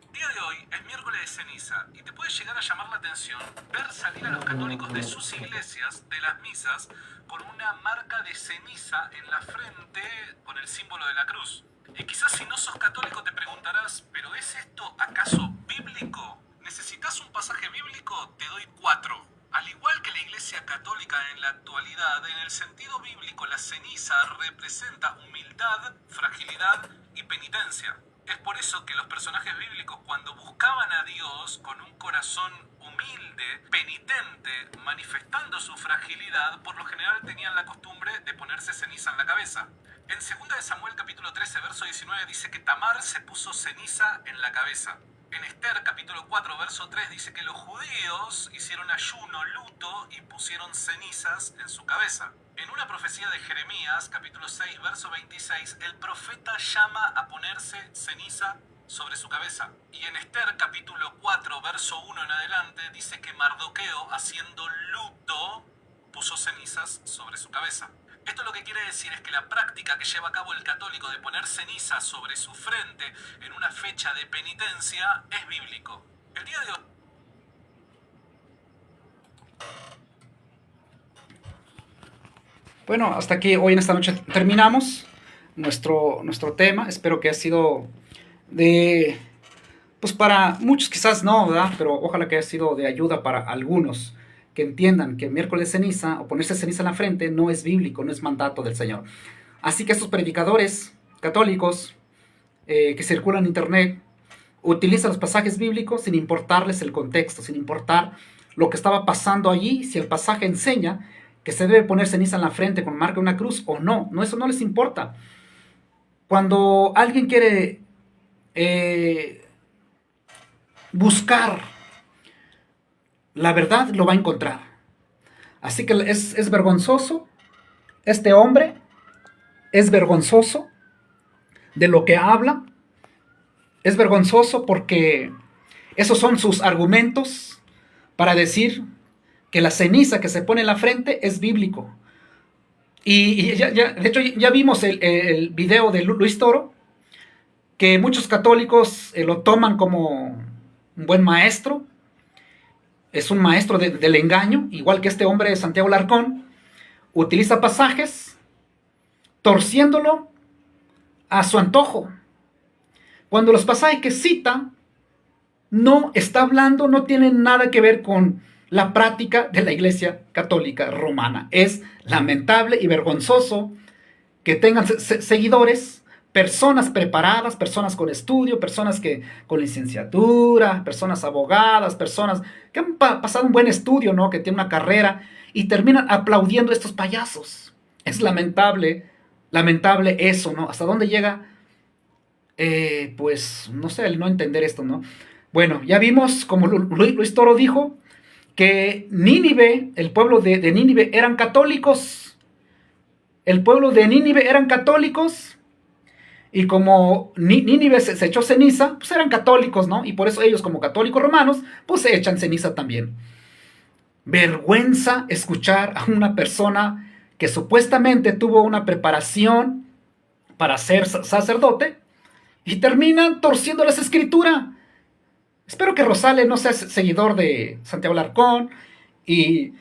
El día de hoy es miércoles de ceniza y te puede llegar a llamar la atención ver salir a los católicos de sus iglesias, de las misas, con una marca de ceniza en la frente con el símbolo de la cruz. Y quizás si no sos católico te preguntarás, ¿pero es esto acaso bíblico? ¿Necesitas un pasaje bíblico? Te doy 4. Al igual que la Iglesia Católica en la actualidad, en el sentido bíblico la ceniza representa humildad, fragilidad y penitencia. Es por eso que los personajes bíblicos, cuando buscaban a Dios con un corazón humilde, penitente, manifestando su fragilidad, por lo general tenían la costumbre de ponerse ceniza en la cabeza. En 2 Samuel capítulo 13, verso 19 dice que Tamar se puso ceniza en la cabeza. En Esther capítulo 4, verso 3 dice que los judíos hicieron ayuno, luto y pusieron cenizas en su cabeza. En una profecía de Jeremías capítulo 6, verso 26, el profeta llama a ponerse ceniza sobre su cabeza. Y en Esther capítulo 4, verso 1 en adelante, dice que Mardoqueo, haciendo luto, puso cenizas sobre su cabeza. Esto lo que quiere decir es que la práctica que lleva a cabo el católico de poner cenizas sobre su frente en una fecha de penitencia es bíblico. El día de hoy... Bueno, hasta aquí hoy en esta noche terminamos nuestro tema. Espero que haya sido de, pues para muchos quizás no, ¿verdad? Pero ojalá que haya sido de ayuda para algunos que entiendan que el miércoles de ceniza o ponerse ceniza en la frente no es bíblico, no es mandato del Señor. Así que estos predicadores católicos que circulan en internet utilizan los pasajes bíblicos sin importarles el contexto, sin importar lo que estaba pasando allí, si el pasaje enseña que se debe poner ceniza en la frente con marca de una cruz o no. No, eso no les importa. Cuando alguien quiere buscar la verdad, lo va a encontrar. Así que es vergonzoso. Este hombre es vergonzoso de lo que habla. Es vergonzoso porque esos son sus argumentos para decir que la ceniza que se pone en la frente es bíblico. Y de hecho ya vimos el video de Luis Toro, que muchos católicos lo toman como un buen maestro. Es un maestro del engaño, igual que este hombre de Santiago Larcón. Utiliza pasajes torciéndolo a su antojo, cuando los pasajes que cita no está hablando, no tienen nada que ver con la práctica de la Iglesia Católica Romana. Es lamentable y vergonzoso que tengan seguidores, personas preparadas, personas con estudio, personas que con licenciatura, personas abogadas, personas que han pasado un buen estudio, ¿no? Que tienen una carrera y terminan aplaudiendo a estos payasos. Es lamentable eso, ¿no? ¿Hasta dónde llega? Pues, no sé, el no entender esto, ¿no? Bueno, ya vimos, como Luis Toro dijo, que Nínive, el pueblo de Nínive eran católicos. El pueblo de Nínive eran católicos. Y como Nínive se echó ceniza, pues eran católicos, ¿no? Y por eso ellos, como católicos romanos, pues se echan ceniza también. Vergüenza escuchar a una persona que supuestamente tuvo una preparación para ser sacerdote y terminan torciendo las escrituras. Espero que Rosales no sea seguidor de Santiago Larcón y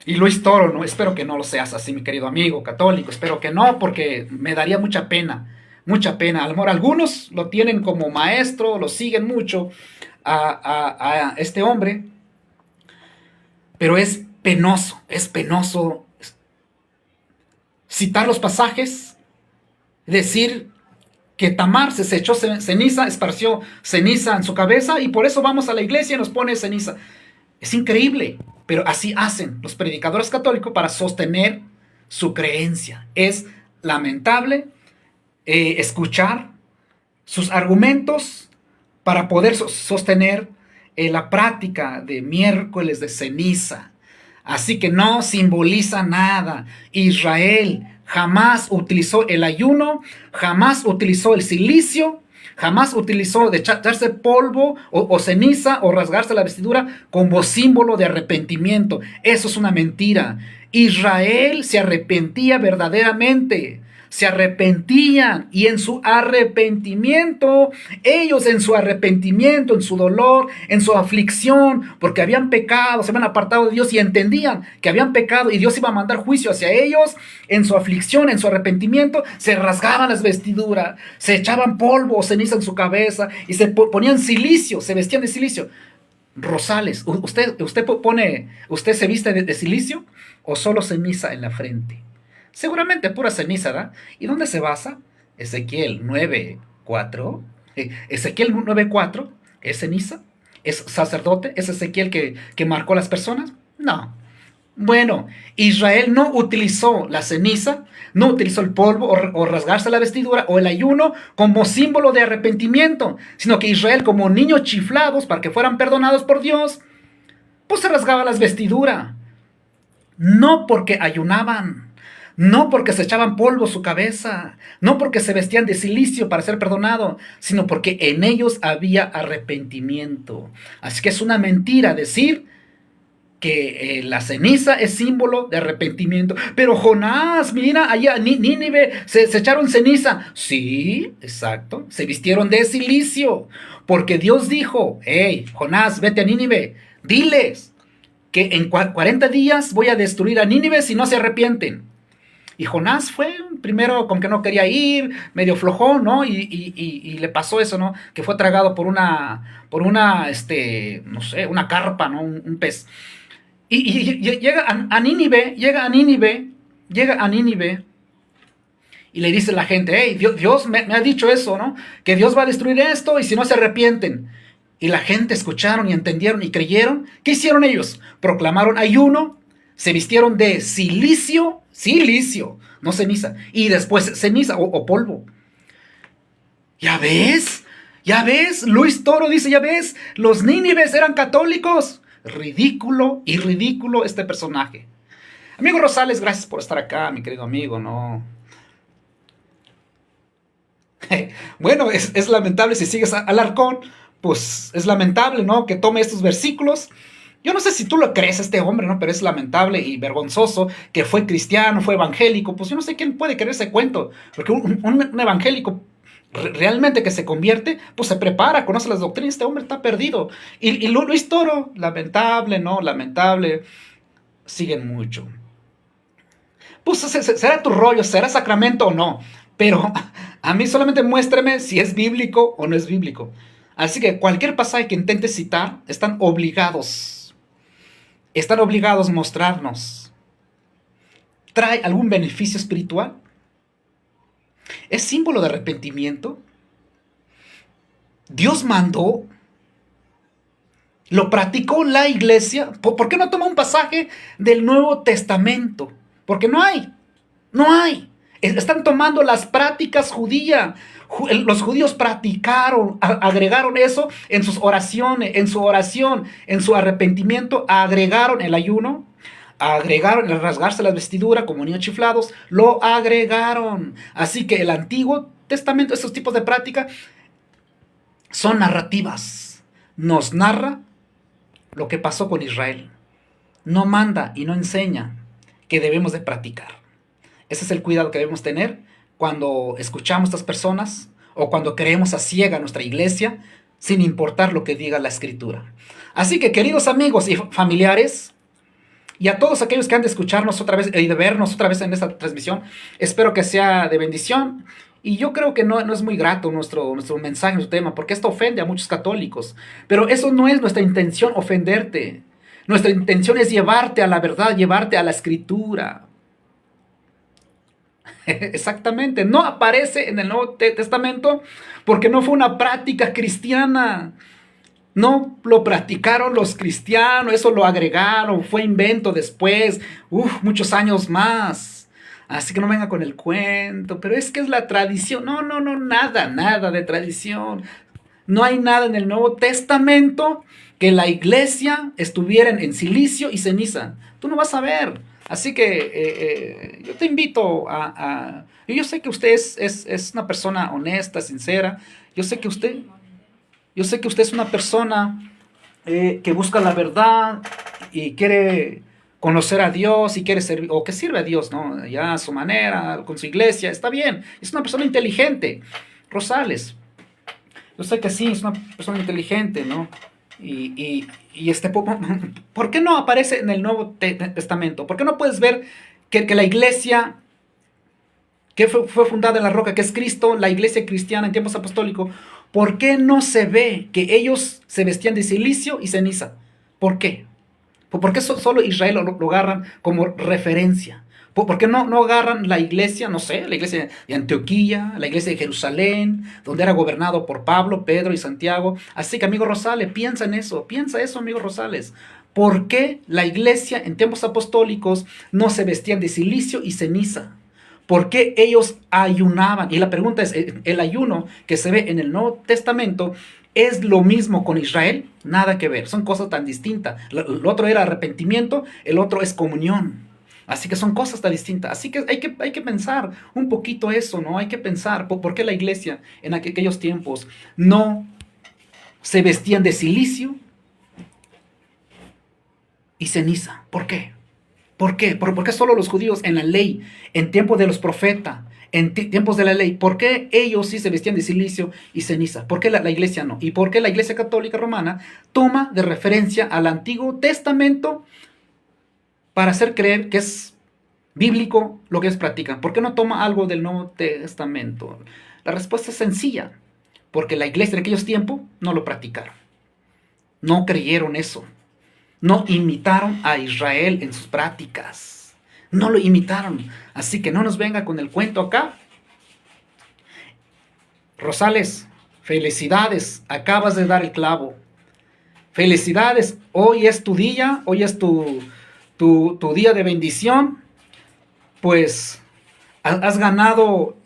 Luis Toro, ¿no? Espero que no lo seas así, mi querido amigo católico. Espero que no, porque me daría mucha pena. Mucha pena. A lo mejor algunos lo tienen como maestro, lo siguen mucho a este hombre, pero es penoso citar los pasajes, decir que Tamar se echó ceniza, esparció ceniza en su cabeza y por eso vamos a la iglesia y nos pone ceniza. Es increíble, pero así hacen los predicadores católicos para sostener su creencia. Es lamentable escuchar sus argumentos para poder sostener la práctica de miércoles de ceniza. Así que no simboliza nada. Israel jamás utilizó el ayuno, jamás utilizó el cilicio, jamás utilizó de echarse polvo o ceniza o rasgarse la vestidura como símbolo de arrepentimiento. Eso es una mentira. Israel se arrepentía verdaderamente. Se arrepentían y en su arrepentimiento, ellos en su arrepentimiento, en su dolor, en su aflicción, porque habían pecado, se habían apartado de Dios y entendían que habían pecado y Dios iba a mandar juicio hacia ellos, en su aflicción, en su arrepentimiento, se rasgaban las vestiduras, se echaban polvo o ceniza en su cabeza y se ponían silicio, se vestían de silicio. Rosales, ¿usted se viste de silicio o solo ceniza en la frente? Seguramente pura ceniza, ¿verdad? ¿Y dónde se basa? Ezequiel 9:4. Ezequiel 9:4 es ceniza, es sacerdote, es Ezequiel que marcó a las personas. No. Bueno, Israel no utilizó la ceniza, no utilizó el polvo o rasgarse la vestidura o el ayuno como símbolo de arrepentimiento, sino que Israel, como niños chiflados para que fueran perdonados por Dios, pues se rasgaba las vestiduras. No porque ayunaban, No porque se echaban polvo su cabeza, no porque se vestían de silicio para ser perdonado, sino porque en ellos había arrepentimiento. Así que es una mentira decir que la ceniza es símbolo de arrepentimiento. Pero Jonás, mira, allá Nínive se echaron ceniza. Sí, exacto, se vistieron de silicio, porque Dios dijo, hey, Jonás, vete a Nínive, diles que en 40 días voy a destruir a Nínive si no se arrepienten. Y Jonás fue primero como que no quería ir, medio flojón, ¿no? Y le pasó eso, ¿no? Que fue tragado no sé, una carpa, ¿no? Un pez. Y llega a Nínive, llega a Nínive, y le dice a la gente, hey, Dios me ha dicho eso, ¿no? Que Dios va a destruir esto y si no se arrepienten. Y la gente escucharon y entendieron y creyeron. ¿Qué hicieron ellos? Proclamaron ayuno, se vistieron de silicio, no ceniza, y después ceniza o polvo. ¿Ya ves? Luis Toro dice, ¿ya ves? Los nínives eran católicos. Ridículo y ridículo este personaje. Amigo Rosales, gracias por estar acá, mi querido amigo, ¿no? Bueno, es lamentable si sigues a Alarcón, pues es lamentable, ¿no? Que tome estos versículos. Yo no sé si tú lo crees este hombre, ¿no? Pero es lamentable y vergonzoso que fue cristiano, fue evangélico. Pues yo no sé quién puede creer ese cuento. Porque un evangélico realmente que se convierte, pues se prepara, conoce las doctrinas. Este hombre está perdido. Y Luis Toro, lamentable, ¿no? Lamentable. Siguen mucho. Pues será tu rollo, será sacramento o no. Pero a mí solamente muéstrame si es bíblico o no es bíblico. Así que cualquier pasaje que intentes citar, están obligados a mostrarnos. ¿Trae algún beneficio espiritual? ¿Es símbolo de arrepentimiento? ¿Dios mandó? ¿Lo practicó la iglesia? ¿Por qué no toma un pasaje del Nuevo Testamento? Porque no hay. Están tomando las prácticas judías. Los judíos practicaron, agregaron eso en sus oraciones, en su oración, en su arrepentimiento, agregaron el ayuno, agregaron el rasgarse las vestiduras como niños chiflados, lo agregaron. Así que el Antiguo Testamento, estos tipos de prácticas son narrativas. Nos narra lo que pasó con Israel. No manda y no enseña que debemos de practicar. Ese es el cuidado que debemos tener cuando escuchamos a estas personas o cuando creemos a ciega nuestra iglesia, sin importar lo que diga la Escritura. Así que, queridos amigos y familiares, y a todos aquellos que han de escucharnos otra vez y de vernos otra vez en esta transmisión, espero que sea de bendición. Y yo creo que no es muy grato nuestro mensaje, nuestro tema, porque esto ofende a muchos católicos. Pero eso no es nuestra intención, ofenderte. Nuestra intención es llevarte a la verdad, llevarte a la Escritura. Exactamente, no aparece en el Nuevo Testamento porque no fue una práctica cristiana. No lo practicaron los cristianos, eso lo agregaron, fue invento después, muchos años más. Así que no venga con el cuento, pero es que es la tradición. No, nada de tradición. No hay nada en el Nuevo Testamento que la iglesia estuviera en silicio y ceniza. Tú no vas a ver. Así que yo te invito yo sé que usted es una persona honesta, sincera. Yo sé que usted es una persona que busca la verdad y quiere conocer a Dios y quiere servir, o que sirve a Dios, ¿no? Ya a su manera, con su iglesia, está bien. Es una persona inteligente. Rosales, yo sé que sí, es una persona inteligente, ¿no? ¿Por qué no aparece en el Nuevo Testamento? ¿Por qué no puedes ver que la iglesia que fue fundada en la roca, que es Cristo, la iglesia cristiana en tiempos apostólicos, ¿por qué no se ve que ellos se vestían de silicio y ceniza? ¿Por qué? ¿Por qué solo Israel lo agarran como referencia? ¿Por qué no agarran la iglesia, no sé, la iglesia de Antioquía, la iglesia de Jerusalén, donde era gobernado por Pablo, Pedro y Santiago? Así que, amigo Rosales, piensa eso, amigo Rosales. ¿Por qué la iglesia en tiempos apostólicos no se vestían de silicio y ceniza? ¿Por qué ellos ayunaban? Y la pregunta es, ¿el ayuno que se ve en el Nuevo Testamento es lo mismo con Israel? Nada que ver, son cosas tan distintas. Lo otro era arrepentimiento, el otro es comunión. Así que son cosas tan distintas. Así que hay que pensar un poquito eso, ¿no? Hay que pensar por qué la iglesia en aquellos tiempos no se vestían de silicio y ceniza. ¿Por qué? ¿Por qué? ¿Por qué solo los judíos en la ley, en tiempos de los profetas, en tiempos de la ley? ¿Por qué ellos sí se vestían de silicio y ceniza? ¿Por qué la iglesia no? ¿Y por qué la iglesia católica romana toma de referencia al Antiguo Testamento para hacer creer que es bíblico lo que ellos practican? ¿Por qué no toma algo del Nuevo Testamento? La respuesta es sencilla, porque la iglesia de aquellos tiempos no lo practicaron, no creyeron eso, no imitaron a Israel en sus prácticas, no lo imitaron. Así que no nos venga con el cuento acá. Rosales, felicidades, acabas de dar el clavo. Felicidades, hoy es tu día, hoy es tu día de bendición. Pues has ganado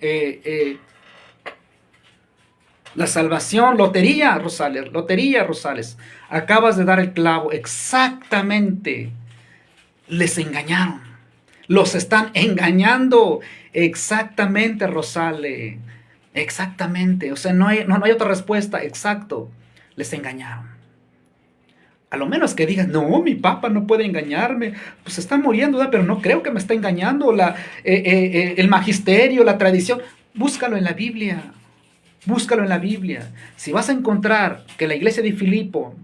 la salvación, lotería, Rosales. Acabas de dar el clavo, exactamente. Les engañaron, los están engañando, exactamente, Rosales, exactamente. O sea, no hay otra respuesta, exacto, les engañaron. A lo menos que digas, no, mi papá no puede engañarme, pues está muriendo, ¿verdad? Pero no creo que me está engañando el magisterio, la tradición. Búscalo en la Biblia, búscalo en la Biblia. Si vas a encontrar que la iglesia de Filipo,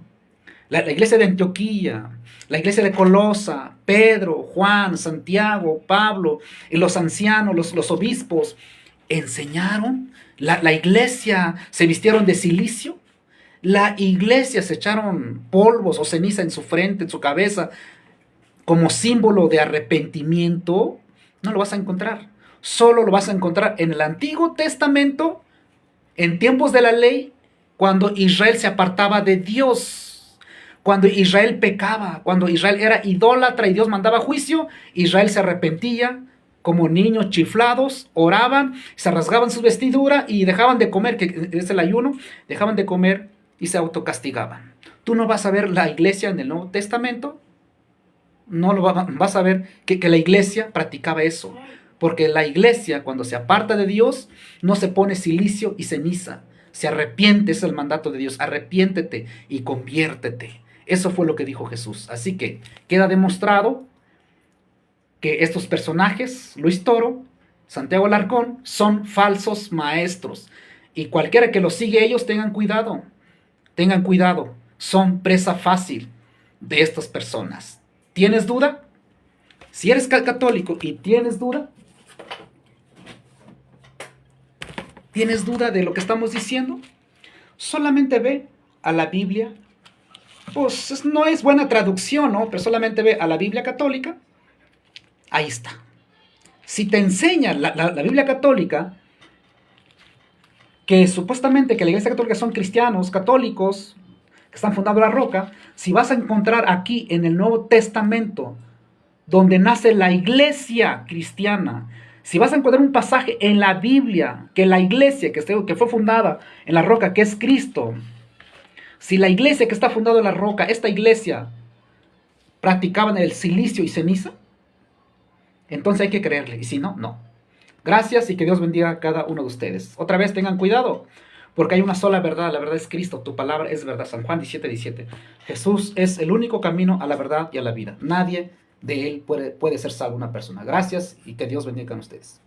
la iglesia de Antioquía, la iglesia de Colosa, Pedro, Juan, Santiago, Pablo, y los ancianos, los obispos, enseñaron, la iglesia se vistieron de silicio, la iglesia se echaron polvos o ceniza en su frente, en su cabeza, como símbolo de arrepentimiento, no lo vas a encontrar. Solo lo vas a encontrar en el Antiguo Testamento, en tiempos de la ley, cuando Israel se apartaba de Dios, cuando Israel pecaba, cuando Israel era idólatra y Dios mandaba juicio, Israel se arrepentía como niños chiflados, oraban, se rasgaban su vestidura y dejaban de comer, que es el ayuno, dejaban de comer y se autocastigaban. Tú no vas a ver la iglesia en el Nuevo Testamento, no lo vas a ver que la iglesia practicaba eso. Porque la iglesia, cuando se aparta de Dios, no se pone silicio y ceniza. Se arrepiente, es el mandato de Dios. Arrepiéntete y conviértete. Eso fue lo que dijo Jesús. Así que queda demostrado que estos personajes, Luis Toro, Santiago Alarcón, son falsos maestros. Y cualquiera que los sigue ellos, tengan cuidado. Tengan cuidado. Son presa fácil de estas personas. ¿Tienes duda? Si eres católico y tienes duda, de lo que estamos diciendo, solamente ve a la Biblia. Pues no es buena traducción, ¿no? Pero solamente ve a la Biblia católica. Ahí está. Si te enseña la Biblia católica, que supuestamente que la iglesia católica son cristianos, católicos, que están fundando la roca, si vas a encontrar aquí en el Nuevo Testamento, donde nace la iglesia cristiana, si vas a encontrar un pasaje en la Biblia, que la iglesia que fue fundada en la roca, que es Cristo, si la iglesia que está fundada en la roca, esta iglesia, practicaban el silicio y ceniza, entonces hay que creerle, y si no, no. Gracias y que Dios bendiga a cada uno de ustedes. Otra vez tengan cuidado, porque hay una sola verdad, la verdad es Cristo, tu palabra es verdad. San Juan 17:17. Jesús es el único camino a la verdad y a la vida. Nadie de él puede ser salvo una persona. Gracias y que Dios bendiga a ustedes.